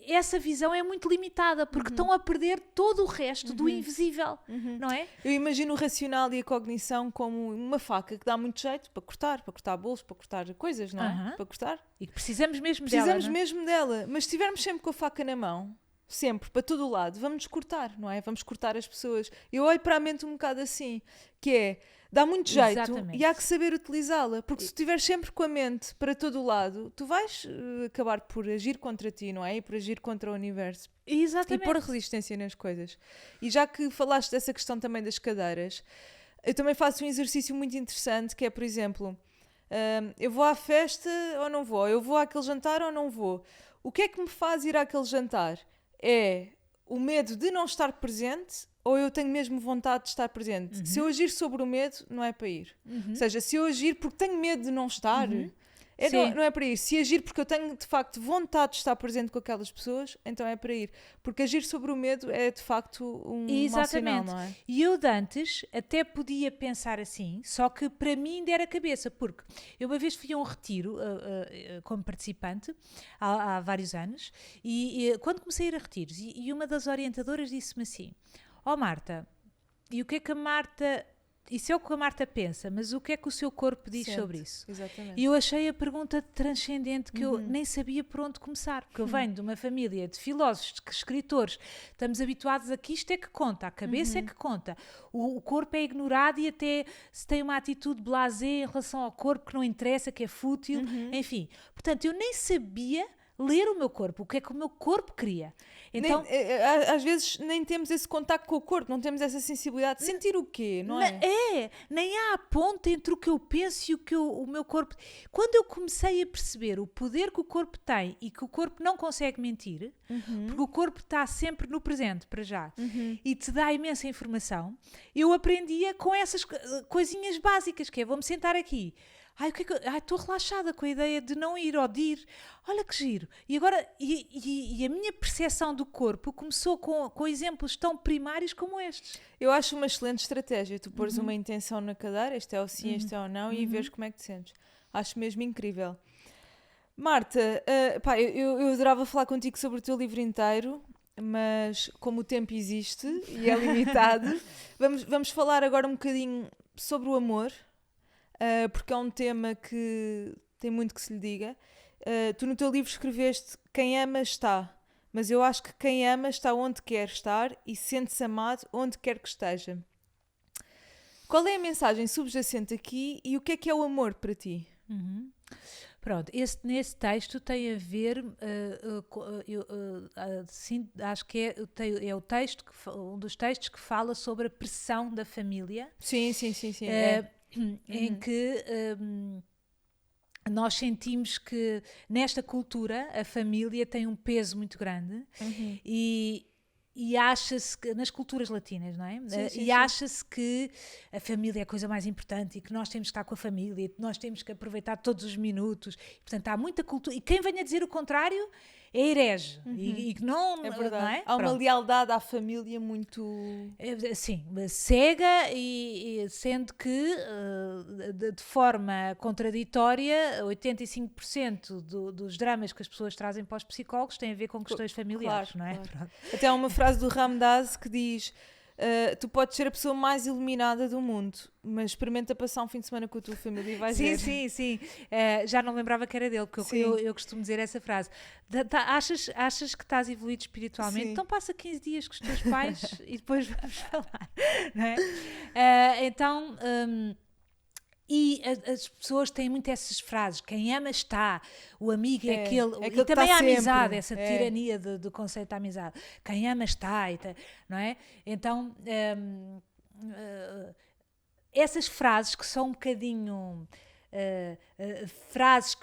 Essa visão é muito limitada, porque estão a perder todo o resto do invisível, não é? Eu imagino o racional e a cognição como uma faca que dá muito jeito para cortar bolos, para cortar coisas, não é? Para cortar. E que precisamos mesmo dela. Mas se estivermos sempre com a faca na mão, sempre, para todo o lado, vamos cortar, não é? Vamos cortar as pessoas. Eu olho para a mente um bocado assim, que é... Dá muito jeito. Exatamente. E há que saber utilizá-la, porque se estiveres sempre com a mente para todo o lado, tu vais acabar por agir contra ti, não é? E por agir contra o universo. Exatamente. E pôr resistência nas coisas. E já que falaste dessa questão também das cadeiras, eu também faço um exercício muito interessante, que é, por exemplo, eu vou à festa ou não vou? Eu vou àquele jantar ou não vou? O que é que me faz ir àquele jantar? É o medo de não estar presente, ou eu tenho mesmo vontade de estar presente? Se eu agir sobre o medo, não é para ir. Ou seja, se eu agir porque tenho medo de não estar, não é para ir. Se agir porque eu tenho, de facto, vontade de estar presente com aquelas pessoas, então é para ir. Porque agir sobre o medo é, de facto, mau sinal, não é? E eu de antes até podia pensar assim, só que para mim der a cabeça, porque eu uma vez fui a um retiro como participante, há vários anos, e quando comecei a ir a retiros, e uma das orientadoras disse-me assim: Marta, e o que é que a Marta... Isso é o que a Marta pensa, mas o que é que o seu corpo diz sobre isso? Exatamente. E eu achei a pergunta transcendente, que eu nem sabia por onde começar, porque eu venho de uma família de filósofos, de escritores, estamos habituados a que isto é que conta, a cabeça é que conta, o corpo é ignorado e até se tem uma atitude blasé em relação ao corpo que não interessa, que é fútil, enfim. Portanto, eu nem sabia ler o meu corpo, o que é que o meu corpo queria. Então, às vezes nem temos esse contacto com o corpo, não temos essa sensibilidade de sentir o quê, não é? Nem há a ponte entre o que eu penso e o que o meu corpo... Quando eu comecei a perceber o poder que o corpo tem e que o corpo não consegue mentir, porque o corpo está sempre no presente, para já, e te dá imensa informação, eu aprendia com essas coisinhas básicas, que é, vou-me sentar aqui, estou relaxada com a ideia de não ir ou de ir. Olha que giro. E agora, e a minha percepção do corpo começou com exemplos tão primários como estes. Eu acho uma excelente estratégia. Tu pôres uma intenção na cadeira, este é o sim, este é o não, e veres como é que te sentes. Acho mesmo incrível. Marta, eu adorava falar contigo sobre o teu livro inteiro, mas como o tempo existe e é limitado, vamos falar agora um bocadinho sobre o amor. Porque é um tema que tem muito que se lhe diga. Tu no teu livro escreveste: quem ama está, mas eu acho que quem ama está onde quer estar e sente-se amado onde quer que esteja. Qual é a mensagem subjacente aqui e o que é o amor para ti? Pronto, nesse texto tem a ver, acho que é o texto, um dos textos que fala sobre a pressão da família. Sim. Em que nós sentimos que nesta cultura a família tem um peso muito grande e acha-se que, nas culturas latinas, não é? Sim. Acha-se que a família é a coisa mais importante e que nós temos que estar com a família e que nós temos que aproveitar todos os minutos. Portanto, há muita cultura. E quem venha dizer o contrário é herege. E que não... É verdade. Não é? Há uma lealdade à família muito... Sim, cega, e sendo que de forma contraditória 85% dos dramas que as pessoas trazem para os psicólogos têm a ver com questões familiares, não é? Claro. Até há uma frase do Ramdas que diz: tu podes ser a pessoa mais iluminada do mundo, mas experimenta passar um fim de semana com a tua família e vais ver. Sim. Já não lembrava que era dele, porque eu costumo dizer essa frase. Achas que estás evoluído espiritualmente? Sim. Então passa 15 dias com os teus pais e depois vamos falar. Não é? Então... E as pessoas têm muito essas frases: quem ama está, o amigo é aquele e também a amizade, essa tirania do conceito da amizade. Quem ama está, não é? Então, essas frases que são um bocadinho frases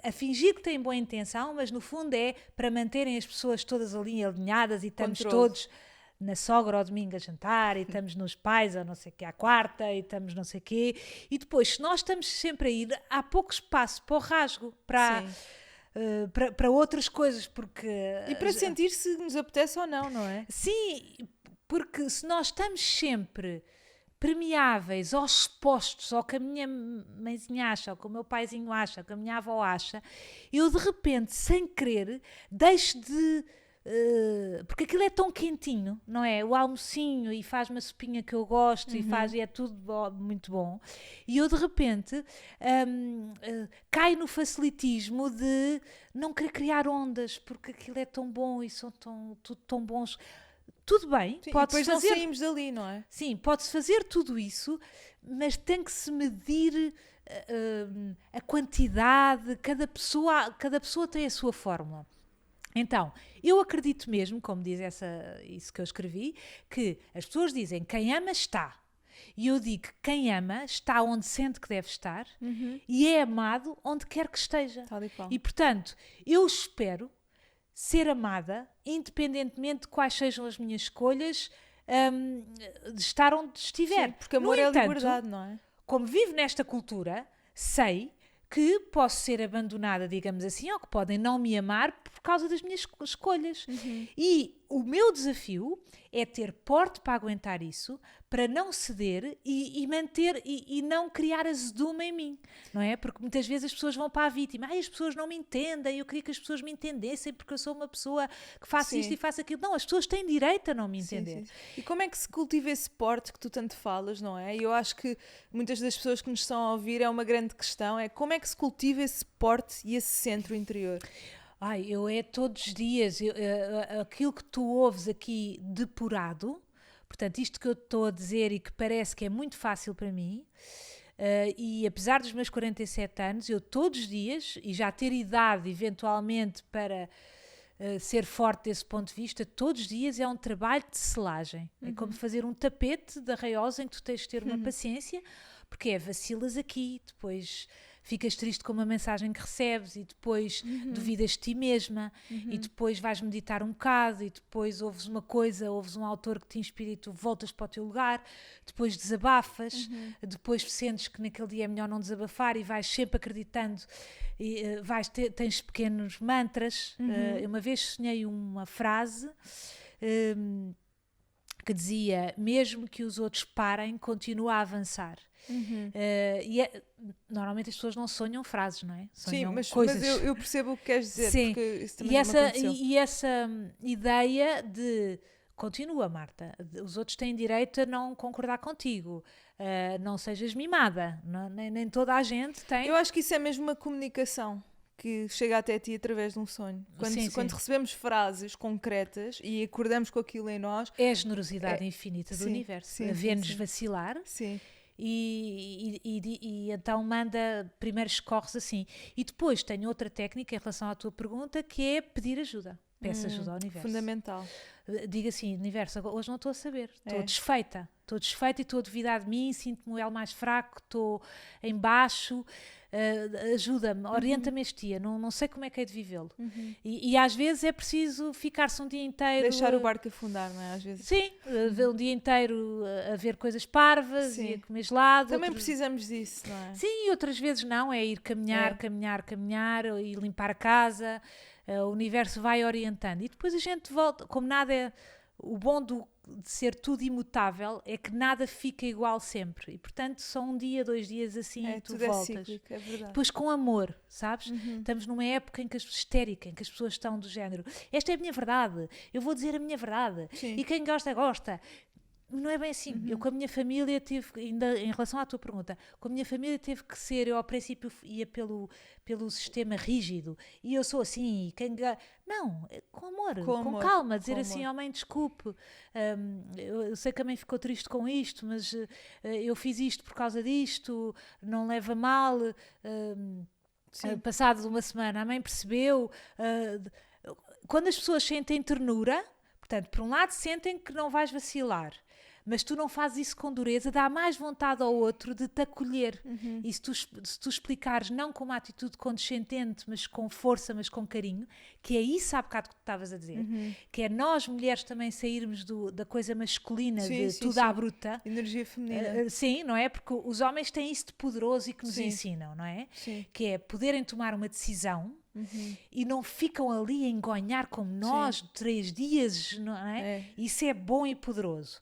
a fingir que têm boa intenção, mas no fundo é para manterem as pessoas todas ali alinhadas e estamos todos na sogra ao domingo a jantar, e estamos nos pais a não sei o quê à quarta, e estamos não sei o quê, e depois, se nós estamos sempre a ir, há pouco espaço para o rasgo, para para outras coisas, porque... E para sentir se nos apetece ou não, não é? Sim, porque se nós estamos sempre permeáveis ou expostos ao que a minha mãezinha acha, ao que o meu paizinho acha, ao que a minha avó acha, eu de repente, sem querer, deixo de... porque aquilo é tão quentinho, não é? O almocinho e faz uma sopinha que eu gosto e é tudo muito bom. E eu de repente caio no facilitismo de não querer criar ondas, porque aquilo é tão bom e são tudo tão bons. Tudo bem, Sim, pode-se depois fazer. não saímos dali, não é? Sim, pode-se fazer tudo isso, mas tem que se medir a quantidade, cada pessoa tem a sua fórmula. Então, eu acredito mesmo, como diz isso que eu escrevi, que as pessoas dizem quem ama está. E eu digo que quem ama está onde sente que deve estar e é amado onde quer que esteja. Tal e qual. E, portanto, eu espero ser amada, independentemente de quais sejam as minhas escolhas, de estar onde estiver. Sim, porque amor No é entanto, liberdade, não é? como vivo nesta cultura, sei que posso ser abandonada, digamos assim, ou que podem não me amar por causa das minhas escolhas. E o meu desafio é ter porte para aguentar isso, para não ceder e manter e não criar azedume em mim, não é? Porque muitas vezes as pessoas vão para a vítima, as pessoas não me entendem, eu queria que as pessoas me entendessem porque eu sou uma pessoa que faço isto e faço aquilo. Não, as pessoas têm direito a não me entender. Sim. E como é que se cultiva esse porte que tu tanto falas, não é? E eu acho que muitas das pessoas que nos estão a ouvir é uma grande questão, é como é que se cultiva esse porte e esse centro interior? Eu é todos os dias, aquilo que tu ouves aqui depurado, portanto, isto que eu estou a dizer e que parece que é muito fácil para mim, e apesar dos meus 47 anos, eu todos os dias, e já ter idade eventualmente para ser forte desse ponto de vista, todos os dias é um trabalho de selagem. É como fazer um tapete de arraiosa em que tu tens de ter uma paciência, porque vacilas aqui, depois ficas triste com uma mensagem que recebes e depois duvidas de ti mesma e depois vais meditar um bocado e depois ouves uma coisa, ouves um autor que te inspira e tu voltas para o teu lugar, depois desabafas, depois sentes que naquele dia é melhor não desabafar e vais sempre acreditando e tens pequenos mantras. Eu uma vez sonhei uma frase que dizia: mesmo que os outros parem, continua a avançar. Normalmente as pessoas não sonham frases, não é? Sonham coisas. Mas eu percebo o que queres dizer. Sim. Porque isso também aconteceu. E essa ideia de continua, Marta, os outros têm direito a não concordar contigo, não sejas mimada, nem toda a gente tem. Eu acho que isso é mesmo uma comunicação que chega até ti através de um sonho. Quando recebemos frases concretas e acordamos com aquilo em nós, é a generosidade infinita do universo, a ver-nos vacilar. Sim. E então manda primeiros socorros assim. E depois tenho outra técnica em relação à tua pergunta, que é pedir ajuda. Peço ajuda ao universo. Fundamental. Diga assim: universo, hoje não estou a saber, estou desfeita e estou a duvidar de mim, sinto-me o elo mais fraco, estou em baixo, ajuda-me, orienta-me este dia, não sei como é que é de vivê-lo. E às vezes é preciso ficar-se um dia inteiro... Deixar o barco afundar, não é? Às vezes. Sim, um dia inteiro a ver coisas parvas e a comer gelado. Também precisamos disso, não é? Sim, e outras vezes não, é ir caminhar e limpar a casa. O universo vai orientando e depois a gente volta, como nada é o bom de ser tudo imutável, é que nada fica igual sempre e portanto só um dia, 2 dias assim e tu voltas. É cíclico, é verdade. Depois com amor, sabes? Estamos numa época em que histérica, em que as pessoas estão do género, esta é a minha verdade, eu vou dizer a minha verdade. Sim. E quem gosta, gosta. Não é bem assim. Eu com a minha família tive, ainda em relação à tua pergunta, com a minha família teve que ser, eu ao princípio ia pelo sistema rígido e eu sou assim, não, com amor, com calma, dizer assim, mãe, desculpe, eu sei que a mãe ficou triste com isto, mas eu fiz isto por causa disto, não leva mal. Passado uma semana a mãe percebeu. Quando as pessoas sentem ternura, portanto, por um lado sentem que não vais vacilar, mas tu não fazes isso com dureza, dá mais vontade ao outro de te acolher. E se tu explicares não com uma atitude condescendente, mas com força, mas com carinho, que é isso há bocado que tu estavas a dizer, que é nós mulheres também sairmos da coisa masculina, tudo à bruta. Energia feminina. Sim, não é? Porque os homens têm isso de poderoso e que nos ensinam, não é? Sim. Que é poderem tomar uma decisão e não ficam ali a engonhar como nós, 3 dias, não é? Isso é bom e poderoso.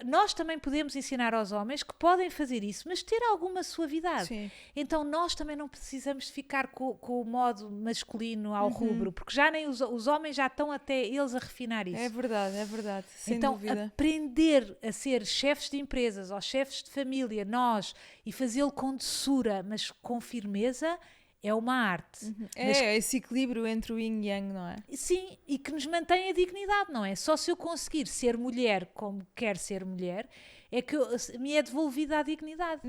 Nós também podemos ensinar aos homens que podem fazer isso, mas ter alguma suavidade. Sim. Então nós também não precisamos de ficar com o modo masculino ao rubro, porque já nem os homens já estão até eles a refinar isso. É verdade, sem então, dúvida. Aprender a ser chefes de empresas ou chefes de família, nós, e fazê-lo com doçura, mas com firmeza, é uma arte. É esse equilíbrio entre o yin e yang, não é? Sim, e que nos mantém a dignidade, não é? Só se eu conseguir ser mulher como quero ser mulher, é que me é devolvida a dignidade.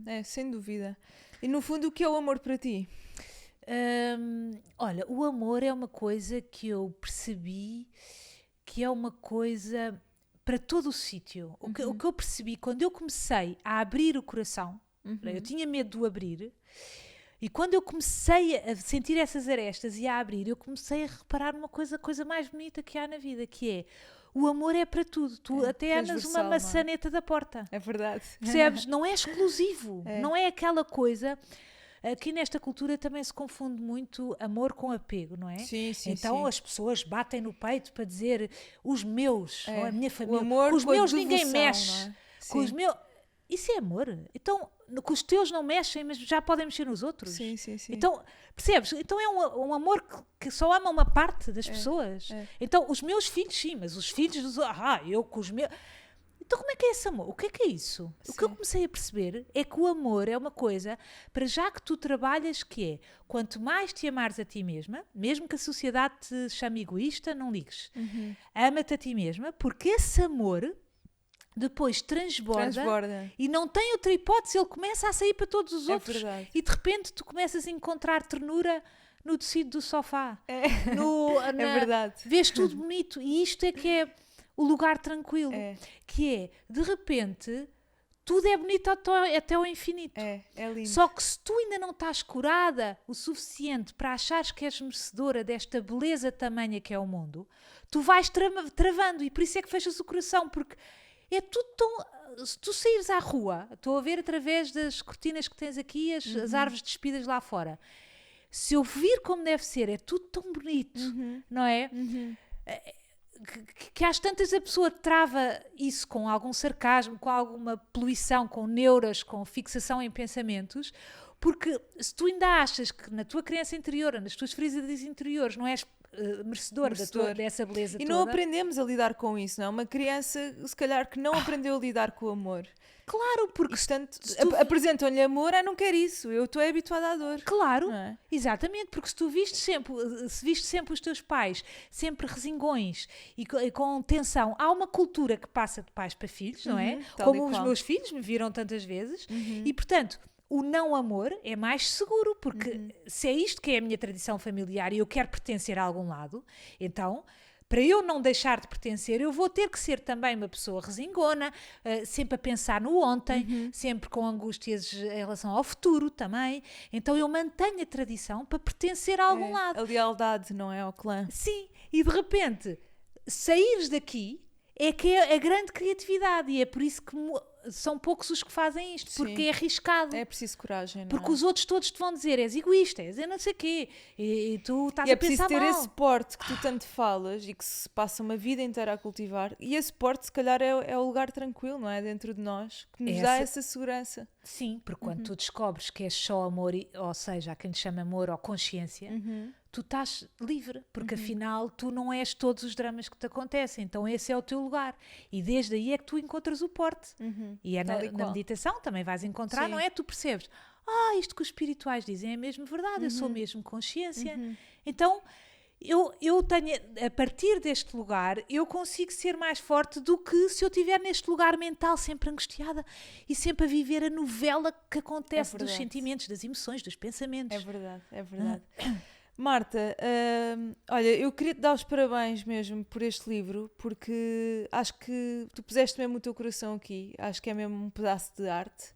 É, sem dúvida. E no fundo, o que é o amor para ti? Olha, o amor é uma coisa que eu percebi que é uma coisa para todo o sítio. O que eu percebi quando eu comecei a abrir o coração, eu tinha medo de o abrir, e quando eu comecei a sentir essas arestas e a abrir, eu comecei a reparar numa coisa mais bonita que há na vida, que é o amor é para tudo. Tu até andas uma maçaneta da porta. É verdade. Percebes? Não é exclusivo. Não é aquela coisa... Aqui nesta cultura também se confunde muito amor com apego, não é? Sim. Então as pessoas batem no peito para dizer os meus, não é? A minha família. O amor com os com a meus devoção, ninguém mexe. não é? Com os meus... Isso é amor. Então, com os teus não mexem, mas já podem mexer nos outros. Sim. Então, percebes? Então é um amor que só ama uma parte das pessoas. Então, os meus filhos, sim, mas os filhos dos... eu com os meus... Então como é que é esse amor? O que é isso? O que eu comecei a perceber é que o amor é uma coisa, para já que tu trabalhas, que é, quanto mais te amares a ti mesma, mesmo que a sociedade te chame egoísta, não ligues. Ama-te a ti mesma, porque esse amor depois transborda. E não tem outra hipótese, ele começa a sair para todos os outros. Verdade. E de repente tu começas a encontrar ternura no tecido do sofá. É verdade. Vês tudo bonito. E isto é que é o lugar tranquilo, que é, de repente, tudo é bonito até ao infinito. É lindo. Só que se tu ainda não estás curada o suficiente para achares que és merecedora desta beleza tamanha que é o mundo, tu vais travando, e por isso é que fechas o coração, porque é tudo tão... Se tu saíres à rua, estou a ver através das cortinas que tens aqui, as árvores despidas lá fora, se eu vir como deve ser, é tudo tão bonito, não é? Que às tantas a pessoa trava isso com algum sarcasmo, com alguma poluição, com neuras, com fixação em pensamentos, porque se tu ainda achas que na tua criança interior, nas tuas feridas interiores, não és merecedor dessa beleza e toda. não aprendemos a lidar com isso, não é? Uma criança, se calhar, que não aprendeu a lidar com o amor. Claro, porque apresentam-lhe amor, não quero isso, eu estou habituada à dor. Claro, exatamente, porque se tu viste sempre os teus pais, sempre resingões e com tensão, há uma cultura que passa de pais para filhos, não é? Como os meus filhos me viram tantas vezes, e portanto, o não amor é mais seguro, porque se é isto que é a minha tradição familiar e eu quero pertencer a algum lado, então... Para eu não deixar de pertencer, eu vou ter que ser também uma pessoa resingona, sempre a pensar no ontem, sempre com angústias em relação ao futuro também. Então eu mantenho a tradição para pertencer a algum lado. A lealdade, não é? Ao clã. Sim, e de repente, saíres daqui é que é a grande criatividade, e é por isso que são poucos os que fazem isto, porque é arriscado. É preciso coragem, não porque os outros todos te vão dizer, és egoísta, és não sei o quê, e tu estás a pensar mal. É preciso ter esse porte que tu tanto falas e que se passa uma vida inteira a cultivar, e esse porte se calhar é o lugar tranquilo, não é? Dentro de nós, que nos dá essa segurança. Sim, porque quando tu descobres que és só amor, ou seja, há quem te chama amor ou consciência, tu estás livre, porque afinal tu não és todos os dramas que te acontecem, então esse é o teu lugar, e desde aí é que tu encontras o porte. E é na meditação também vais encontrar, não é? Tu percebes, isto que os espirituais dizem é mesmo verdade, eu sou mesmo consciência. Então eu tenho, a partir deste lugar, eu consigo ser mais forte do que se eu estiver neste lugar mental sempre angustiada e sempre a viver a novela que acontece dos sentimentos, das emoções, dos pensamentos. É verdade. Marta, olha, eu queria te dar os parabéns mesmo por este livro, porque acho que tu puseste mesmo o teu coração aqui, acho que é mesmo um pedaço de arte.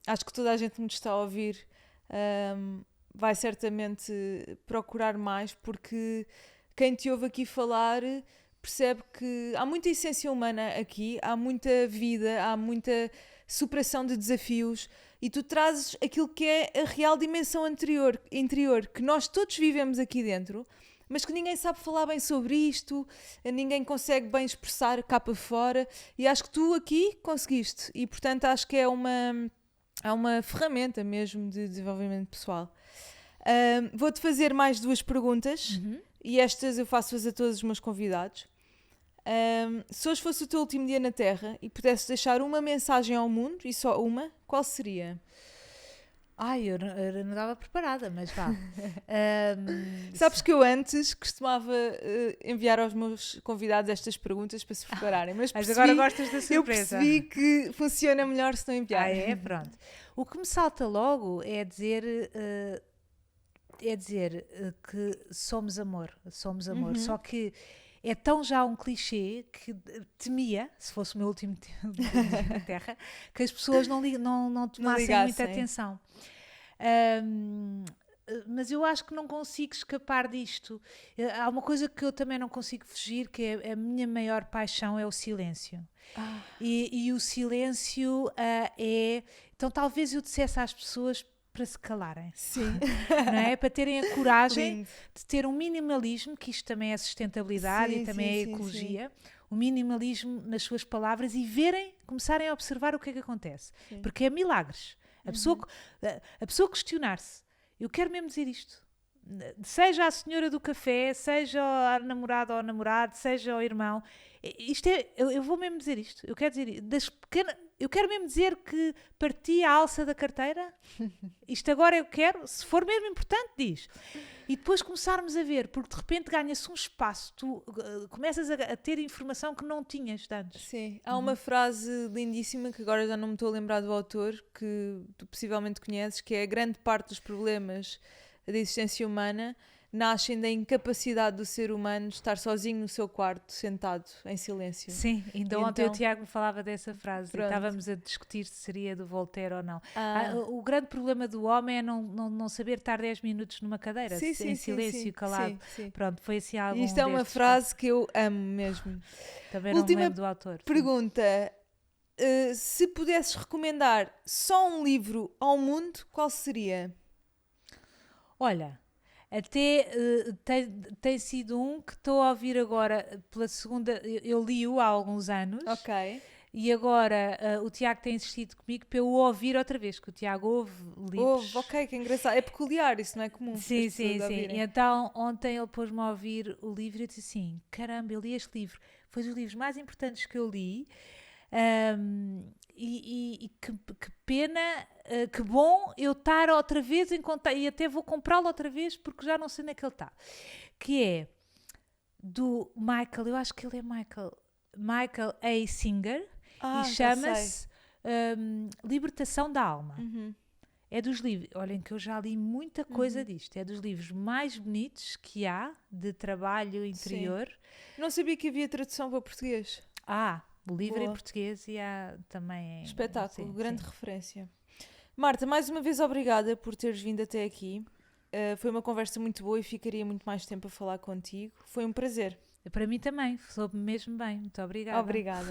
Acho que toda a gente que nos está a ouvir vai certamente procurar mais, porque quem te ouve aqui falar percebe que há muita essência humana aqui, há muita vida, há muita superação de desafios, e tu trazes aquilo que é a real dimensão interior, que nós todos vivemos aqui dentro, mas que ninguém sabe falar bem sobre isto, ninguém consegue bem expressar cá para fora, e acho que tu aqui conseguiste, e portanto acho que é uma ferramenta mesmo de desenvolvimento pessoal. Vou-te fazer mais 2 perguntas, e estas eu faço-as a todos os meus convidados. Se hoje fosse o teu último dia na Terra e pudesses deixar uma mensagem ao mundo, e só uma, qual seria? Ai, eu não estava preparada, mas vá. Sabes que eu antes costumava enviar aos meus convidados estas perguntas para se prepararem, mas agora gostas da surpresa. Eu percebi que funciona melhor se não enviar. Pronto. O que me salta logo é dizer que somos amor, só que é tão já um clichê que temia, se fosse o meu último dia na Terra, que as pessoas não tomassem muita atenção. Mas eu acho que não consigo escapar disto. Há uma coisa que eu também não consigo fugir, que é a minha maior paixão, é o silêncio. E o silêncio é... Então talvez eu dissesse às pessoas para se calarem. Sim. Não é? Para terem a coragem de ter um minimalismo, que isto também é sustentabilidade e também é ecologia, o minimalismo nas suas palavras, e começarem a observar o que é que acontece. Sim. Porque é milagres. A pessoa questionar-se, eu quero mesmo dizer isto, seja a senhora do café, seja a namorada ou o namorado, seja o irmão, eu vou mesmo dizer isto, eu quero dizer eu quero mesmo dizer que parti a alça da carteira, isto agora eu quero, se for mesmo importante, diz. E depois começarmos a ver, porque de repente ganha-se um espaço, tu começas a ter informação que não tinhas antes. Sim, há uma frase lindíssima, que agora já não me estou a lembrar do autor, que tu possivelmente conheces, que é: a grande parte dos problemas da existência humana nascem da incapacidade do ser humano de estar sozinho no seu quarto, sentado, em silêncio. Sim, ainda ontem o Tiago me falava dessa frase, e estávamos a discutir se seria do Voltaire ou não. O grande problema do homem é não saber estar 10 minutos numa cadeira, em silêncio, calado. Sim. Pronto, foi assim algo. E isto é uma frase que eu amo mesmo. Também não me lembro do autor. Pergunta: se pudesses recomendar só um livro ao mundo, qual seria? Olha, até tem sido um que estou a ouvir agora pela segunda. Eu li-o há alguns anos. Ok. E agora o Tiago tem insistido comigo para eu o ouvir outra vez, que o Tiago ouve livros. Ok, que engraçado. É peculiar, isso não é comum. Sim. E então ontem ele pôs-me a ouvir o livro e eu disse assim: caramba, eu li este livro. Foi dos livros mais importantes que eu li. E que pena, que bom eu estar outra vez em contato, e até vou comprá-lo outra vez porque já não sei onde é que ele está, que é do Michael, eu acho que ele é Michael A. Singer, e chama-se Libertação da Alma. É dos livros, olhem que eu já li muita coisa disto, é dos livros mais bonitos que há de trabalho interior. Sim. Não sabia que havia tradução para português. O livro em português e há também... Espetáculo, grande referência. Marta, mais uma vez obrigada por teres vindo até aqui. Foi uma conversa muito boa e ficaria muito mais tempo a falar contigo. Foi um prazer. Para mim também, soube-me mesmo bem. Muito obrigada. Obrigada.